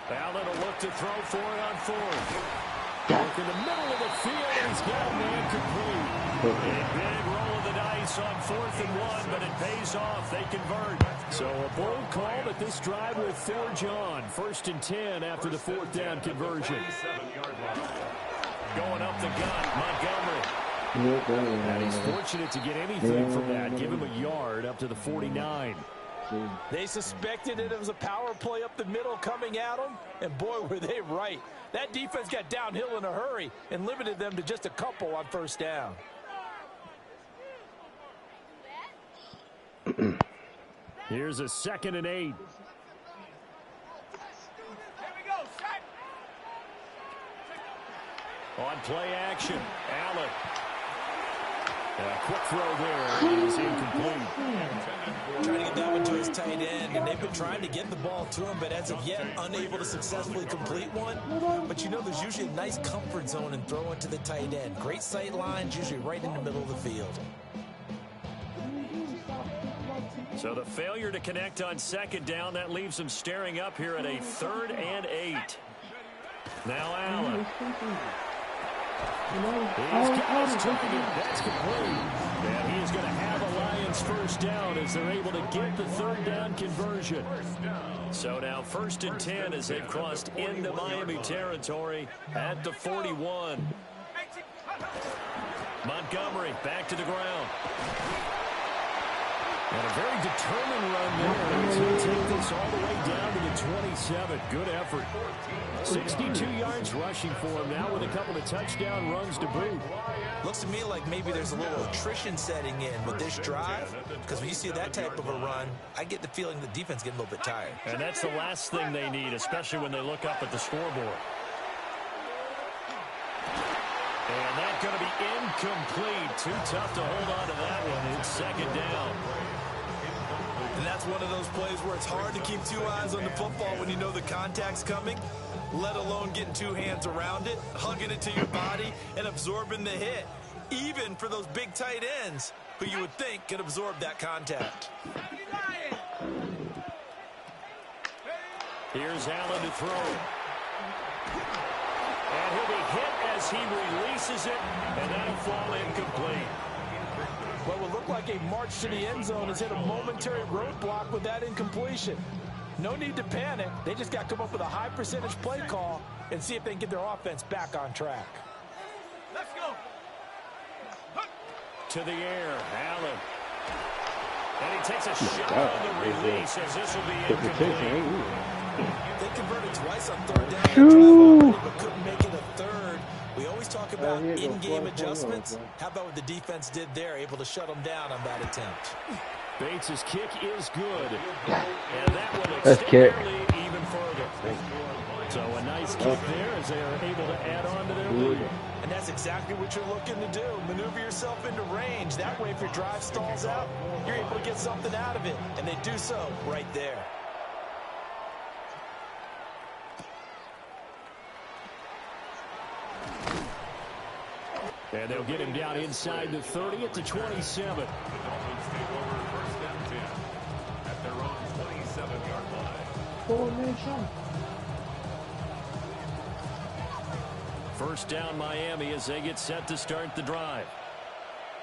Allen will look to throw for it on 4th. Look in the middle of the field, and he's got a man complete. A big roll of the dice on 4th and 1, but it pays off. They convert. So a bold call, but this drive will forge on. 1st and 10 after the 4th down conversion. Going up the gut, Montgomery. And he's fortunate to get anything from that. Give him a yard up to the 49. They suspected it was a power play up the middle coming at them, and boy, were they right. That defense got downhill in a hurry and limited them to just a couple on 1st down. Here's a 2nd and 8. On play action, Allen. A quick throw there. It is incomplete. Trying to get that one to his tight end, and they've been trying to get the ball to him, but as of yet, unable to successfully complete one. But you know there's usually a nice comfort zone in throwing to the tight end. Great sight lines, usually right in the middle of the field. So the failure to connect on 2nd down, that leaves them staring up here at a 3rd and 8. Now Allen. He's got his target. That's complete. And he is going to have a Lions first down as they're able to get the 3rd down conversion. So now 1st and 10 as they've crossed into Miami territory at the 41. Montgomery back to the ground. And a very determined run there. He'll take this all the way down to the 27. Good effort. 62 yards rushing for him now with a couple of touchdown runs to boot. Looks to me like maybe there's a little attrition setting in with this drive, because when you see that type of a run, I get the feeling the defense getting a little bit tired. And that's the last thing they need, especially when they look up at the scoreboard. And that's going to be incomplete. Too tough to hold on to that one. It's 2nd down. And And that's one of those plays where it's hard to keep two eyes on the football when you know the contact's coming, let alone getting two hands around it, hugging it to your body, and absorbing the hit, even for those big tight ends who you would think could absorb that contact. Here's Allen to throw. And he'll be hit as he releases it, and that'll fall incomplete. What will look like a march to the end zone has hit a momentary roadblock with that incompletion. No need to panic. They just got to come up with a high percentage play call and see if they can get their offense back on track. Let's go. To the air, Allen. And he takes a shot on the release as this will be incomplete. They converted twice on third down, but couldn't make it a third. We always talk about in-game adjustments. How about what the defense did there, able to shut them down on that attempt? Bates' kick is good. And that will extend their lead even further. So a nice kick there as they are able to add on to their lead. And that's exactly what you're looking to do. Maneuver yourself into range. That way, if your drive stalls out, you're able to get something out of it. And they do so right there. And they'll get him down inside the 30 at the 27. At their own 27-yard line. First down Miami as they get set to start the drive.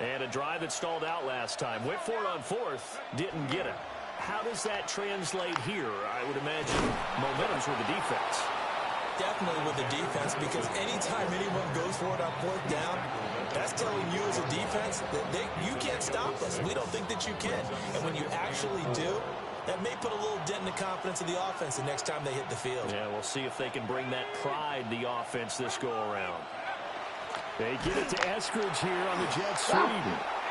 And a drive that stalled out last time. Went for it on fourth, didn't get it. How does that translate here? I would imagine momentum's with the defense. Definitely with the defense, because anytime anyone goes for it on fourth down, that's telling you as a defense that you can't stop us. We don't think that you can. And when you actually do, that may put a little dent in the confidence of the offense the next time they hit the field. Yeah, we'll see if they can bring that pride, the offense, this go-around. They get it to Eskridge here on the jet sweep.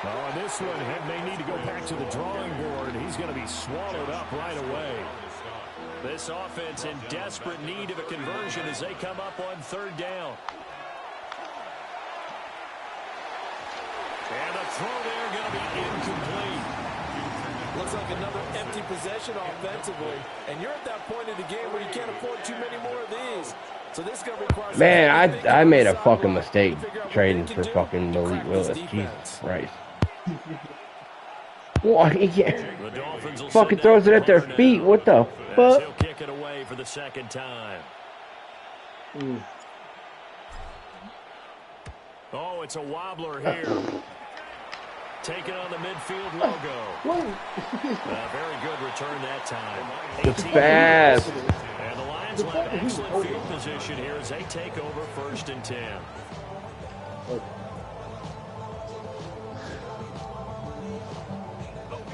Oh, and this one may need to go back to the drawing board. He's going to be swallowed up right away. This offense in desperate need of a conversion as they come up on third down. And a throw there going to be incomplete. Looks like another empty possession offensively. And you're at that point in the game where you can't afford too many more of these. So this is going to require... Man, I made a fucking mistake trading for fucking Malik Willis. Jesus Christ. What? He can't. Fucking throws it at their feet. What the fuck? He'll kick it away for the second time. Oh, it's a wobbler here. Taking on the midfield logo. Very good return that time. It's fast. And the Lions will have excellent field position here as they take over 1st and 10.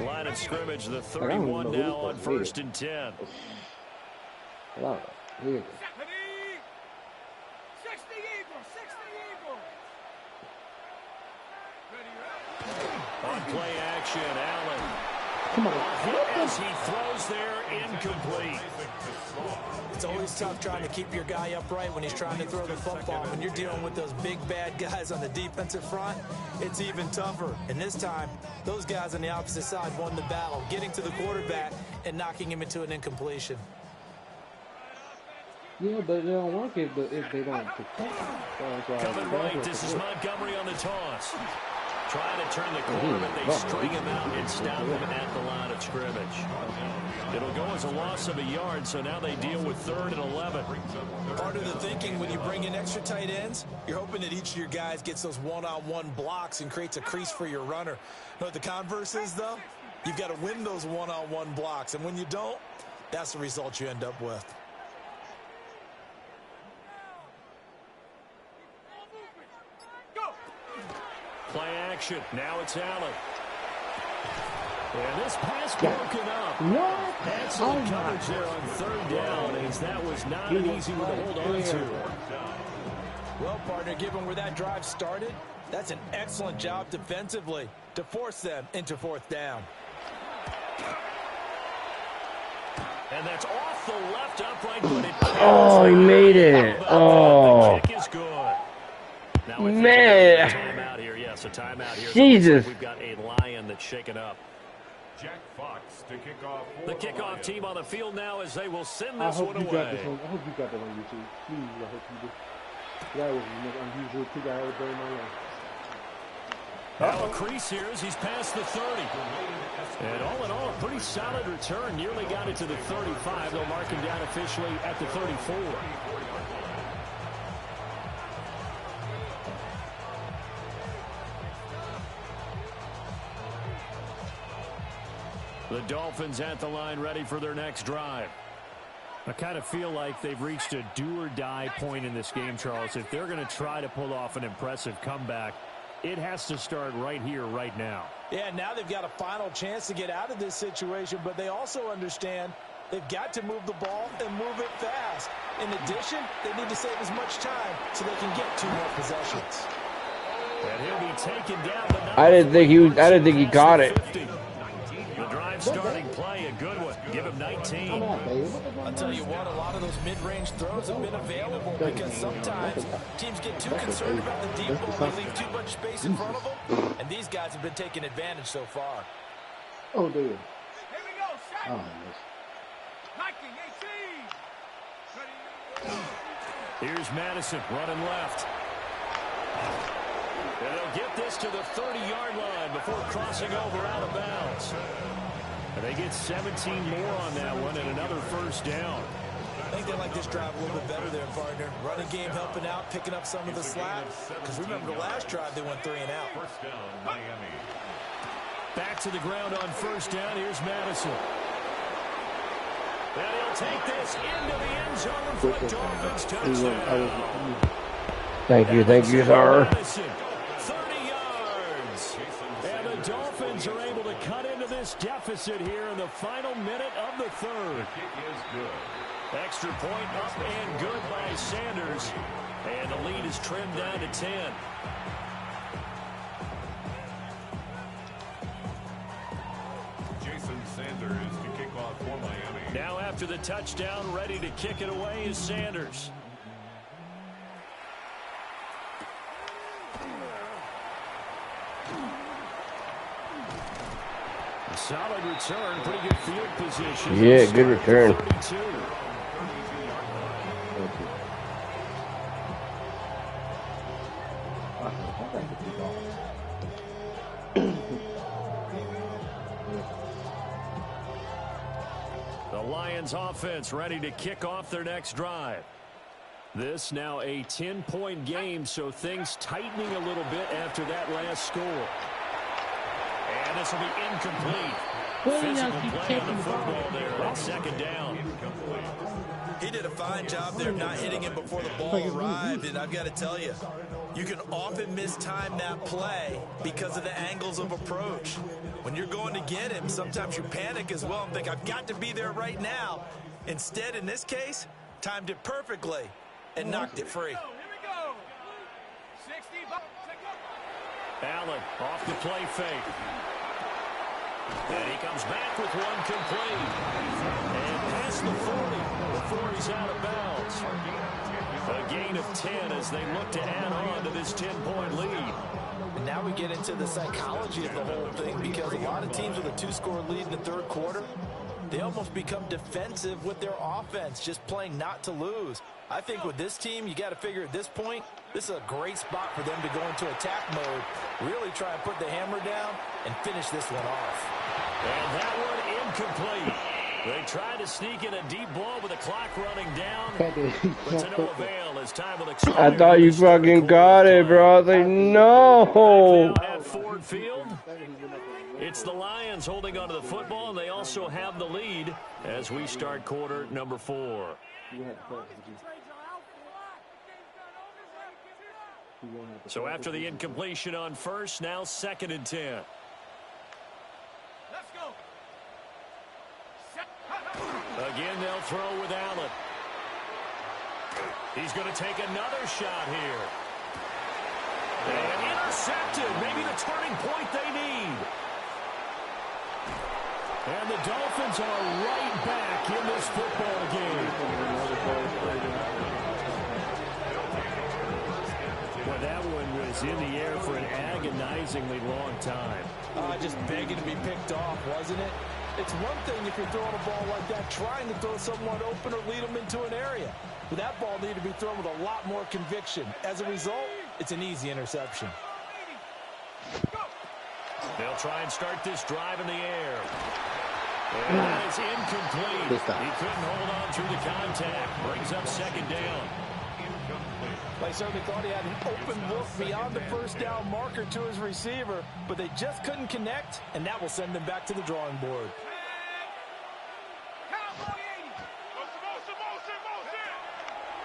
Line of scrimmage, the 31 now on 1st and 10. On play action, Allen. Come on. As he throws there, incomplete. It's always tough trying to keep your guy upright when he's trying to throw the football. When you're dealing with those big, bad guys on the defensive front, it's even tougher. And this time, those guys on the opposite side won the battle, getting to the quarterback and knocking him into an incompletion. Yeah, but they don't work if they don't protect. Coming right, this is Montgomery on the toss. Trying to turn the corner, but they string him out and stop him at the line of scrimmage. It'll go as a loss of a yard, so now they deal with 3rd and 11. Part of the thinking when you bring in extra tight ends, you're hoping that each of your guys gets those one-on-one blocks and creates a crease for your runner. You know what the converse is, though? You've got to win those one-on-one blocks, and when you don't, that's the result you end up with. Play action. Now it's Allen. And this pass broken up. What? Excellent coverage there on 3rd down, as that was not an easy one to hold on to. Well, partner, given where that drive started, that's an excellent job defensively to force them into 4th down. And that's off the left upright, but it Oh, he made it. Oh. The kick is good. Now Man. Timeout here. Yes, a timeout here. Jesus. We've got a Lion that's shaken up. Jack Fox to kick off. The kickoff team on the field now as they will send I this hope one you got away. this on. I hope you got that on YouTube. Please, I hope you do. That was the most unusual kick I ever done in my life. Now a crease here as he's past the 30. And all in all, a pretty solid return. Nearly got it to the 35. They'll mark him down officially at the 34. The Dolphins at the line ready for their next drive. I kind of feel like they've reached a do-or-die point in this game, Charles. If they're going to try to pull off an impressive comeback, it has to start right here, right now. Yeah, now they've got a final chance to get out of this situation, but they also understand they've got to move the ball and move it fast. In addition, they need to save as much time so they can get 2 more possessions. And he'll be taken down, but not I didn't think he caught it. The drive starting play, a good one. Give him 19. I'll tell you what, a lot of those mid-range throws have been available because sometimes teams get too concerned about the deep ball. They leave too much space in front of them, and these guys have been taking advantage so far. Oh, dude. Here we go, shot. Oh, miss. Nike 18. Here's Madison running left. And they'll get this to the 30-yard line before crossing over out of bounds. And they get 17 more on that one and another first down. I think they like this drive a little bit better there, partner. Running game helping out, picking up some of the slack. Because remember the last drive, they went 3 and out. First down, Miami. Back to the ground on first down. Here's Madison. And he'll take this into the end zone for a Dolphins touchdown. Thank you, sir. 30 yards. And the Dolphins are able to cut into this deficit here in the final minute of the third. Kick is good. Extra point up and good by Sanders. And the lead is trimmed down to 10. Jason Sanders to kick off for Miami. Now after the touchdown, ready to kick it away is Sanders. Solid return, pretty good field position. Yeah, good return. 32. The Lions offense ready to kick off their next drive. This now a 10-point game, so things tightening a little bit after that last score. And this will be incomplete. Physical play on the football there on second down. He did a fine job there not hitting him before the ball arrived, and I've got to tell you, you can often mistime that play because of the angles of approach. When you're going to get him, sometimes you panic as well and think, I've got to be there right now. Instead, in this case, timed it perfectly and knocked it free. Here we go. 60. Allen off the play fake. And he comes back with one complete. And past the 40 before he's out of bounds. A gain of 10 as they look to add on to this 10-point lead. And now we get into the psychology of the whole thing because a lot of teams with a 2-score lead in the third quarter, they almost become defensive with their offense, just playing not to lose. I think with this team, you got to figure at this point, this is a great spot for them to go into attack mode, really try and put the hammer down and finish this one off. And that one incomplete. They tried to sneak in a deep ball with the clock running down, but to no avail as time will expire. I thought you fucking got it, bro. I was like, no. At Ford Field, it's the Lions holding onto the football, and they also have the lead as we start quarter number 4. So after the incompletion on first, now 2nd and 10. Let's go. Again, they'll throw with Allen. He's going to take another shot here. And intercepted. Maybe the turning point they need. And the Dolphins are right back in this football game. Boy, that one was in the air for an agonizingly long time. Just begging to be picked off, wasn't it? It's one thing if you're throwing a ball like that, trying to throw someone open or lead them into an area. But that ball needed to be thrown with a lot more conviction. As a result, it's an easy interception. They'll try and start this drive in the air. And that is incomplete. He couldn't hold on through the contact. Brings up second down. They certainly thought he had an open look beyond the first down marker to his receiver, but they just couldn't connect, and that will send them back to the drawing board.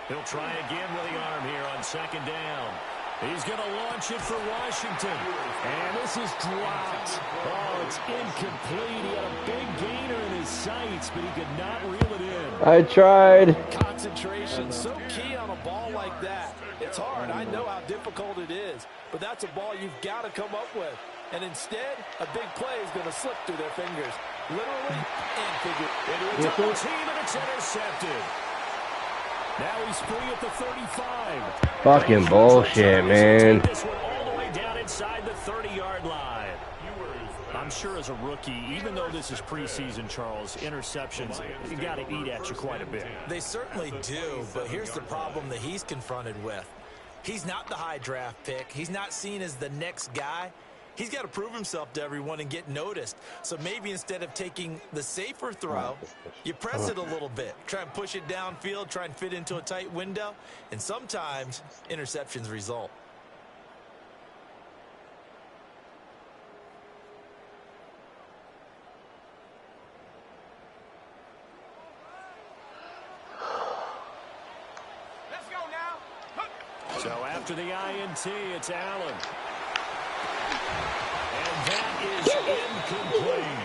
He'll try again with the arm here on second down. He's going to launch it for Washington. And this is dropped. Oh, it's incomplete. He had a big gainer in his sights, but he could not reel it in. I tried. Concentration, so key on a ball like that. It's hard. I know how difficult it is, but that's a ball you've got to come up with. And instead, a big play is going to slip through their fingers, literally and figuratively. Into a double team, and it's intercepted. Now he's free at the 35. Fucking bullshit, man. This one all the way down inside the 30-yard line. I'm sure as a rookie, even though this is preseason, Charles, interceptions, you got to eat at you quite a bit. They certainly do, but here's the problem that he's confronted with. He's not the high draft pick. He's not seen as the next guy. He's got to prove himself to everyone and get noticed. So maybe instead of taking the safer throw, you press it a little bit. Try and push it downfield, try and fit into a tight window. And sometimes interceptions result. Let's go now. So after the INT, it's Allen. And that is incomplete.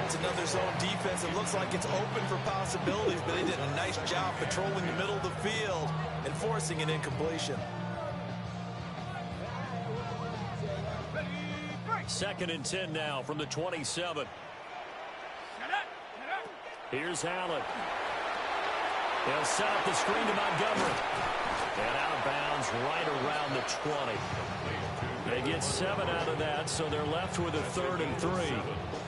It's another zone defense. It looks like it's open for possibilities, but they did a nice job patrolling the middle of the field and forcing an incompletion. Second and 10 now from the 27. Here's Allen. They'll set up the screen to Montgomery. And out of bounds right around the 20. They get 7 out of that, so they're left with a 3rd and 3.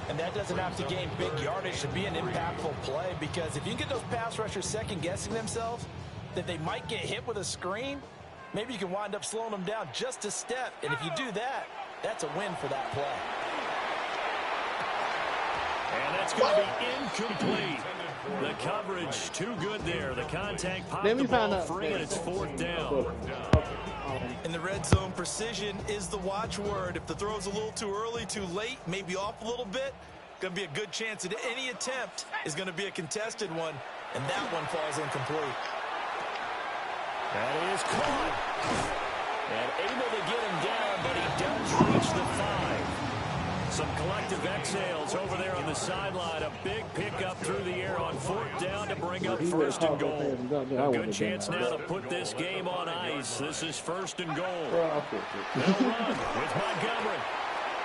And that doesn't have to gain big yardage to be an impactful play, because if you can get those pass rushers second-guessing themselves, that they might get hit with a screen, maybe you can wind up slowing them down just a step. And if you do that, that's a win for that play. And that's going to be incomplete. The coverage too good there. The contact popped the ball free, and it's 4th down. In the red zone, precision is the watchword. If the throw's a little too early, too late, maybe off a little bit, going to be a good chance that any attempt is going to be a contested one, and that one falls incomplete. That is caught. And able to get him down, but he does reach the 5. Some collective exhales over there on the sideline. A big pickup through the air on 4th down to bring up 1st and goal. A good chance now to put this game on ice. This is 1st and goal. They'll run with Montgomery.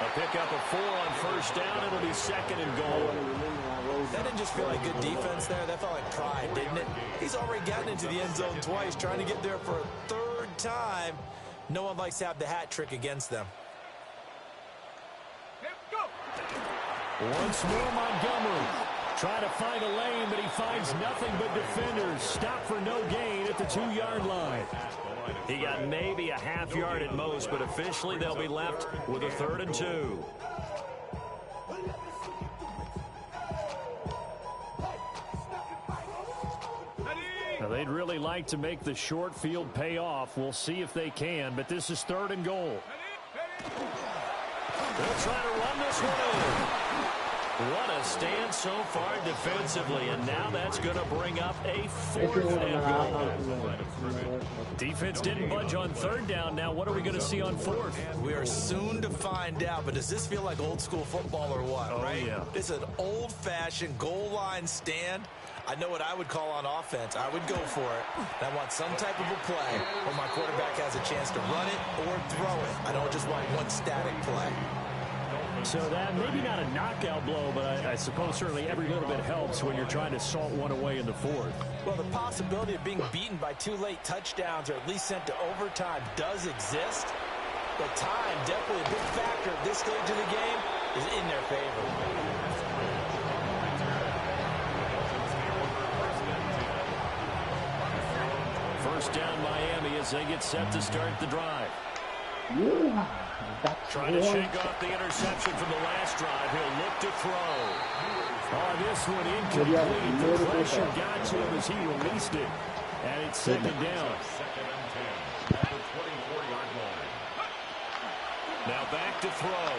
A pickup of 4 on 1st down. It'll be 2nd and goal. That didn't just feel like good defense there. That felt like pride, didn't it? He's already gotten into the end zone twice, trying to get there for a 3rd time. No one likes to have the hat trick against them. Once more, Montgomery trying to find a lane, but he finds nothing but defenders. Stop for no gain at the 2-yard line. He got maybe a half yard at most, but officially they'll be left with a 3rd and 2. Now, they'd really like to make the short field pay off. We'll see if they can, but this is 3rd and goal. They'll try to run this one in. What a stand so far defensively, and now that's going to bring up a 4th and goal. Defense didn't budge on 3rd down. Now what are we going to see on 4th? We are soon to find out, but does this feel like old school football or what, right? Yeah. It's an old-fashioned goal line stand. I know what I would call on offense. I would go for it. And I want some type of a play where my quarterback has a chance to run it or throw it. I don't just want one static play. So that maybe not a knockout blow, but I suppose certainly every little bit helps when you're trying to salt one away in the fourth. Well, the possibility of being beaten by 2 late touchdowns or at least sent to overtime does exist. But time, definitely a big factor at this stage of the game, is in their favor. First down Miami as they get set to start the drive. Trying to shake off the interception from the last drive. He'll look to throw. Oh, this one incomplete. The pressure got to him as he released it. And it's second down. Now back to throw.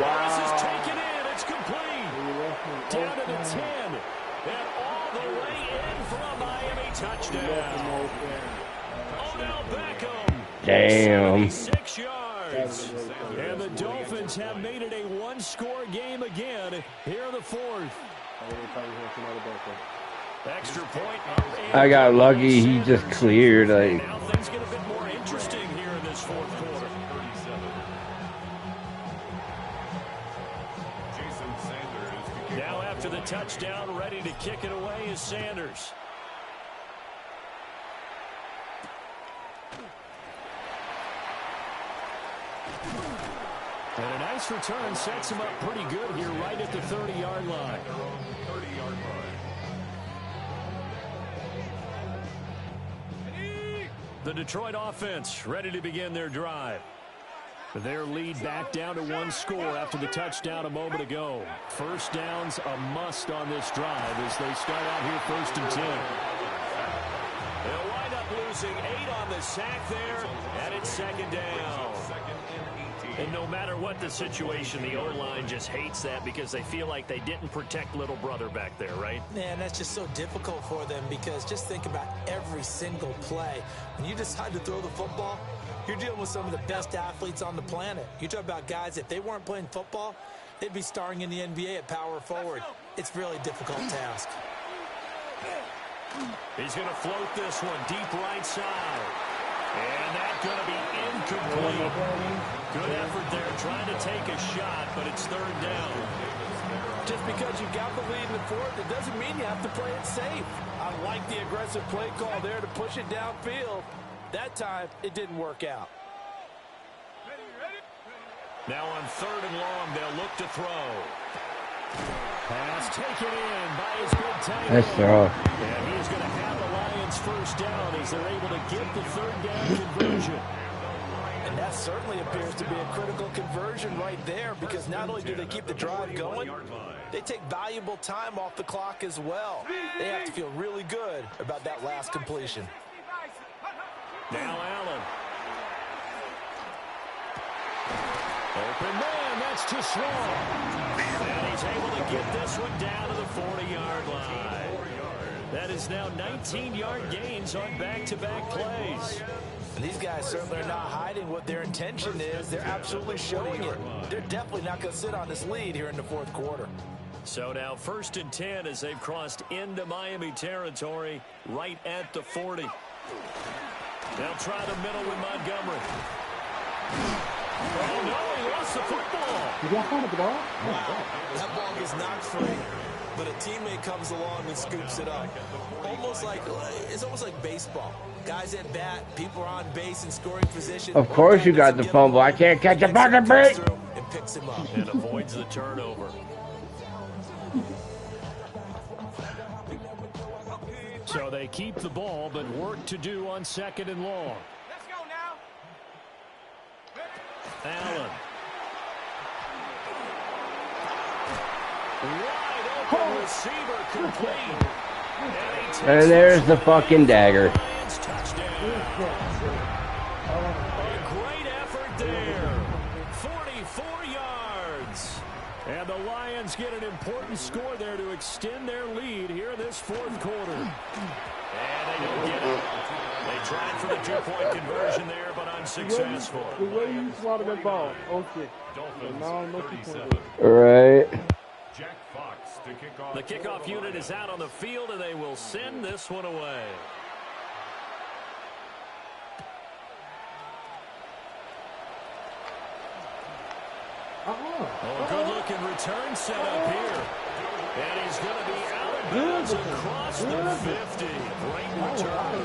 Wow. This is taken in. It's complete. Down to the 10. And all the way in for a Miami touchdown. Odell Beckham. Damn. 76 yards. And the Dolphins have made it a one-score game again here in the fourth. Extra point. I got lucky. He just cleared. Like. Now things get a bit more interesting here in this fourth quarter. Now after the touchdown, ready to kick it away is Sanders. And a nice return sets him up pretty good here right at the 30-yard line. The Detroit offense ready to begin their drive. Their lead back down to one score after the touchdown a moment ago. First down's a must on this drive as they start out here first and 10. They'll wind up losing 8 on the sack there, and it's second down. And no matter what the situation, the O-line just hates that because they feel like they didn't protect little brother back there, right? Man, that's just so difficult for them because just think about every single play. When you decide to throw the football, you're dealing with some of the best athletes on the planet. You talk about guys, if they weren't playing football, they'd be starring in the NBA at power forward. It's really a difficult task. He's going to float this one deep right side. And that's going to be incomplete. Good effort there trying to take a shot, but it's third down. Just because you got the lead in the fourth, it doesn't mean you have to play it safe. I like the aggressive play call there to push it downfield. That time, it didn't work out. Now on third and long, they'll look to throw. Pass taken in by his good tight end. Nice throw. And he's going to have the Lions first down as they're able to get the third down conversion. And that certainly appears to be a critical conversion right there because not only do they keep the drive going, they take valuable time off the clock as well. They have to feel really good about that last completion. Now Allen. Open man, that's too small. And he's able to get this one down to the 40-yard line. That is now 19-yard gains on back-to-back plays. And these guys certainly are not hiding what their intention is. They're absolutely showing it. They're definitely not going to sit on this lead here in the fourth quarter. So now first and 10 as they've crossed into Miami territory right at the 40. They'll try the middle with Montgomery. Oh, no, he lost the football. Did y'all find the ball? Wow, that ball gets knocked free, but a teammate comes along and scoops it up. It's almost like baseball. Guys at bat, people are on base in scoring position. Of course you got the fumble. I can't catch a fucking break. And picks him up. And avoids the turnover. So they keep the ball, but work to do on second and long. Let's go now. Allen. Wide open receiver complete. And there's the fucking dagger. Lions touchdown. A great effort there. 44 yards. And the Lions get an important score there to extend their lead here in this fourth quarter. And they don't get it. They tried for the two-point conversion there, but unsuccessful. The way you swatted that ball. Okay. All right. Jack Fox to kick off. The kickoff unit is out on the field, and they will send this one away. Oh, good-looking return set up here. And he's going to be out of bounds across the 50. Great return.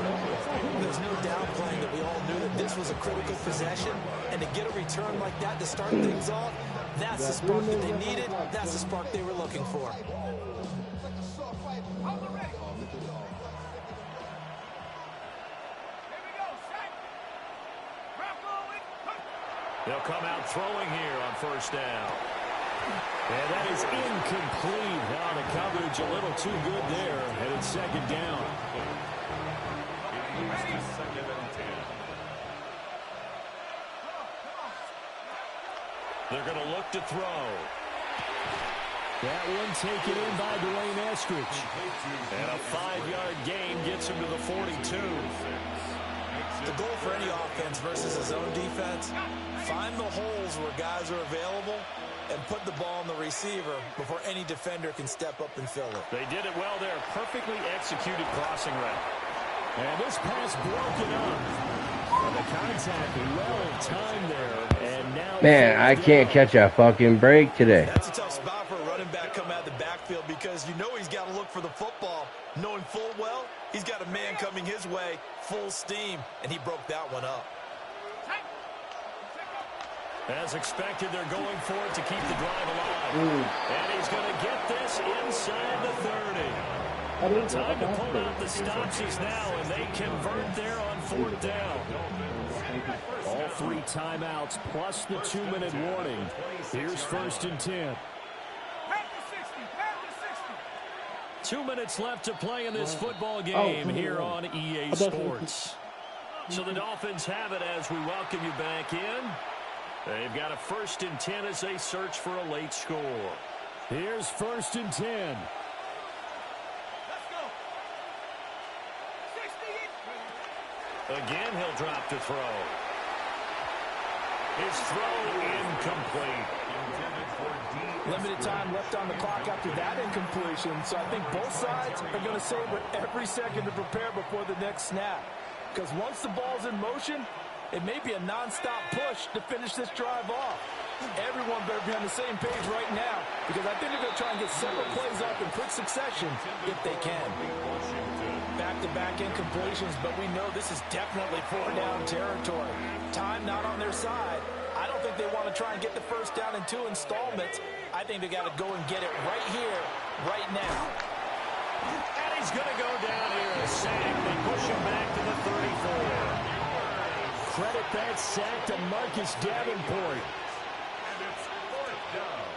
There's no downplaying that we all knew that this was a critical possession. And to get a return like that to start things off, that's the spark that they needed. That's the spark they were looking for. They'll come out throwing here on first down. And that is incomplete. Now the coverage a little too good there. And it's second down. They're going to look to throw. That one taken in by Dwayne Eskridge. And a 5-yard gain gets him to the 42. The goal for any offense versus his own defense, find the holes where guys are available and put the ball on the receiver before any defender can step up and fill it. They did it well there. Perfectly executed crossing route. And this pass broken up. And the contact well timed there. And now Man, I can't catch a fucking break today. That's a tough spot for a running back coming out of the backfield because you know he's got to look for the football, knowing full well he's got a man coming his way, full steam, and he broke that one up. As expected, they're going for it to keep the drive alive. And he's going to get this inside the 30. The time to pull out the stops is now, and they convert there on fourth down. All 3 timeouts plus the 2-minute warning. Here's first and 10. 2 minutes left to play in this football game here on EA Sports. So the Dolphins have it as we welcome you back in. They've got a first and 10 as they search for a late score. Here's first and 10. Again, he'll drop to throw. His throw incomplete. Limited time left on the clock after that incompletion, so I think both sides are going to savor every second to prepare before the next snap. Because once the ball's in motion, it may be a non-stop push to finish this drive off. Everyone better be on the same page right now, because I think they're going to try and get several plays off in quick succession if they can. Back-to-back incompletions, but we know this is definitely 4-down territory. Time not on their side. I don't think they want to try and get the first down in 2 installments. I think they got to go and get it right here, right now. And he's going to go down here. A sack. They push him back to the 34. Credit that sack to Marcus Davenport. And it's fourth down.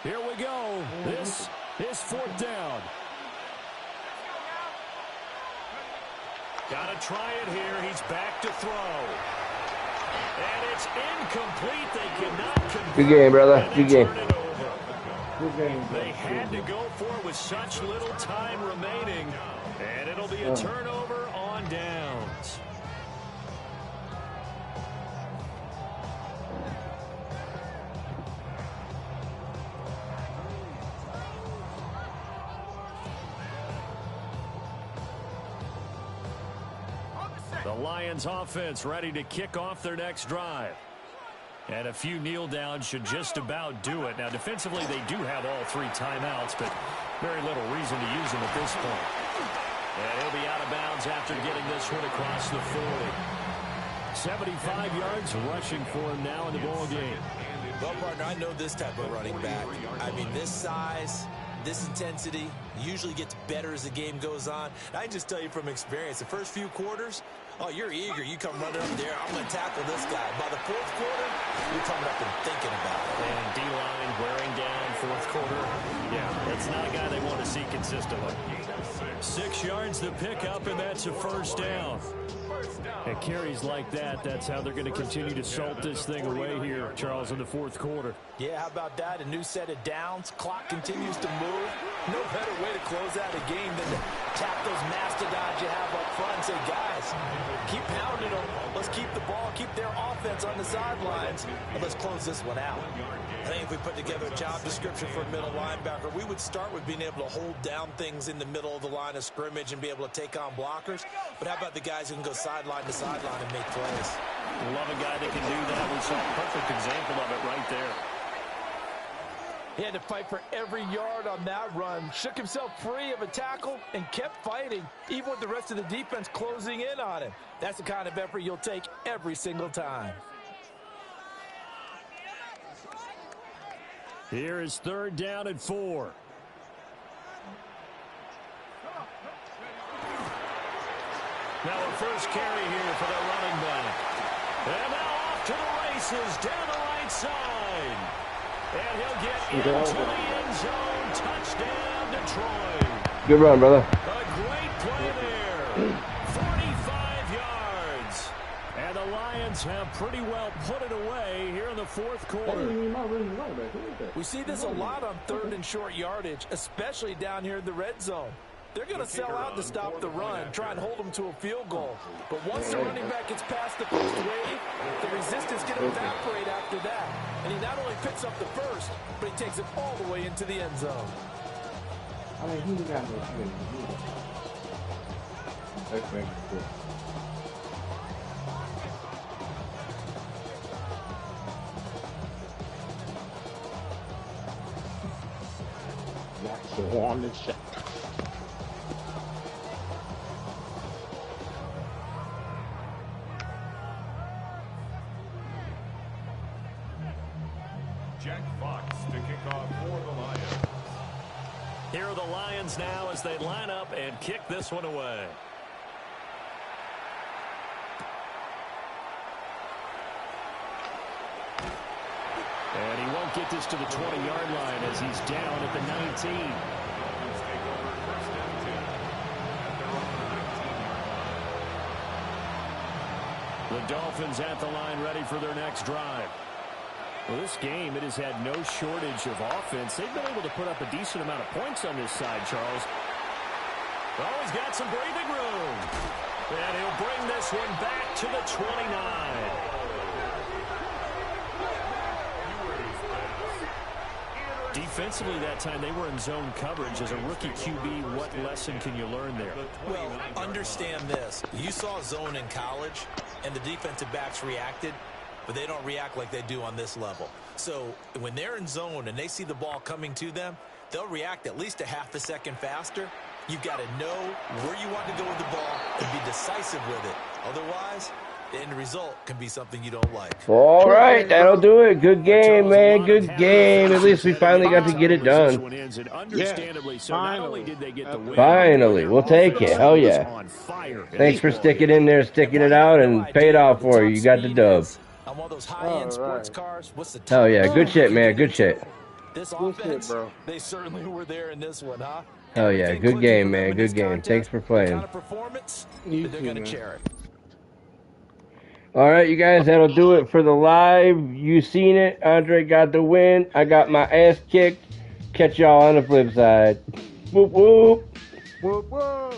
Here we go. This is fourth down. Got to try it here. He's back to throw. And it's incomplete. They cannot convert. Good game, brother. Good game. Good game. They had to go for it with such little time remaining. And it'll be a turnover on downs. The Lions offense ready to kick off their next drive. And a few kneel downs should just about do it. Now, defensively, they do have all 3 timeouts, but very little reason to use them at this point. And he'll be out of bounds after getting this one across the 40. 75 yards rushing for him now in the ball game. Well, partner, I know this type of running back. I mean, this size, this intensity usually gets better as the game goes on. And I can just tell you from experience, the first few quarters, oh, you're eager. You come running up there. I'm going to tackle this guy. By the fourth quarter, you're coming up and thinking about it. And D-line wearing down fourth quarter. Yeah, that's not a guy they want to see consistently. 6 yards to pick up, and that's a first down. At carries like that, that's how they're going to continue to salt this thing away here, Charles, in the fourth quarter. Yeah, how about that? A new set of downs. Clock continues to move. No better way to close out a game than to tap those mastodons you have up front and say, guys, keep pounding them. Let's keep the ball, keep their offense on the sidelines, and let's close this one out. I think if we put together a job description for a middle linebacker, we would start with being able to hold down things in the middle of the line of scrimmage and be able to take on blockers. But how about the guys who can go sideline to sideline and make plays? Love a guy that can do that. We saw a perfect example of it right there. He had to fight for every yard on that run. Shook himself free of a tackle and kept fighting, even with the rest of the defense closing in on him. That's the kind of effort you'll take every single time. Here is 3rd down and 4. Now a first carry here for the running back. And now off to the races down the right side. And he'll get into the end zone. Touchdown, Detroit. Good run, brother. A great play there. 45 yards. And the Lions have pretty well put it away here in the 4th quarter. We see this a lot on 3rd and short yardage, especially down here in the red zone. They're going to sell out to stop the run, try and hold them to a field goal. But once the running back gets past the first wave, the resistance can evaporate after that. And he not only picks up the first, but he takes it all the way into the end zone. I mean, he got no shit. That's very cool. That's the one that's shot. Jack Fox to kick off for the Lions. Here are the Lions now as they line up and kick this one away. And he won't get this to the 20-yard line as he's down at the 19. The Dolphins at the line ready for their next drive. Well, this game, it has had no shortage of offense. They've been able to put up a decent amount of points on this side, Charles. Oh, he's got some breathing room. And he'll bring this one back to the 29. Defensively that time, they were in zone coverage. As a rookie QB, what lesson can you learn there? Well, understand this. You saw zone in college, and the defensive backs reacted, but they don't react like they do on this level. So when they're in zone and they see the ball coming to them, they'll react at least a half a second faster. You've got to know where you want to go with the ball and be decisive with it. Otherwise, the end result can be something you don't like. All right, that'll do it. Good game, man. Good game. At least we finally got to get it done. Finally. We'll take it. Hell yeah. Thanks for sticking in there, sticking it out, and paid off for you. You got the dub. On one of those high-end sports cars, what's the Hell yeah. Good shit, man. Good shit. This offense, bro. They certainly were there in this one, huh? Oh yeah. Good game, man. Good game. Thanks for playing. Kind of performance, they're going to cherish. All right, you guys, that'll do it for the live. You seen it. Andre got the win. I got my ass kicked. Catch y'all on the flip side. Whoop, whoop. Whoop, whoop.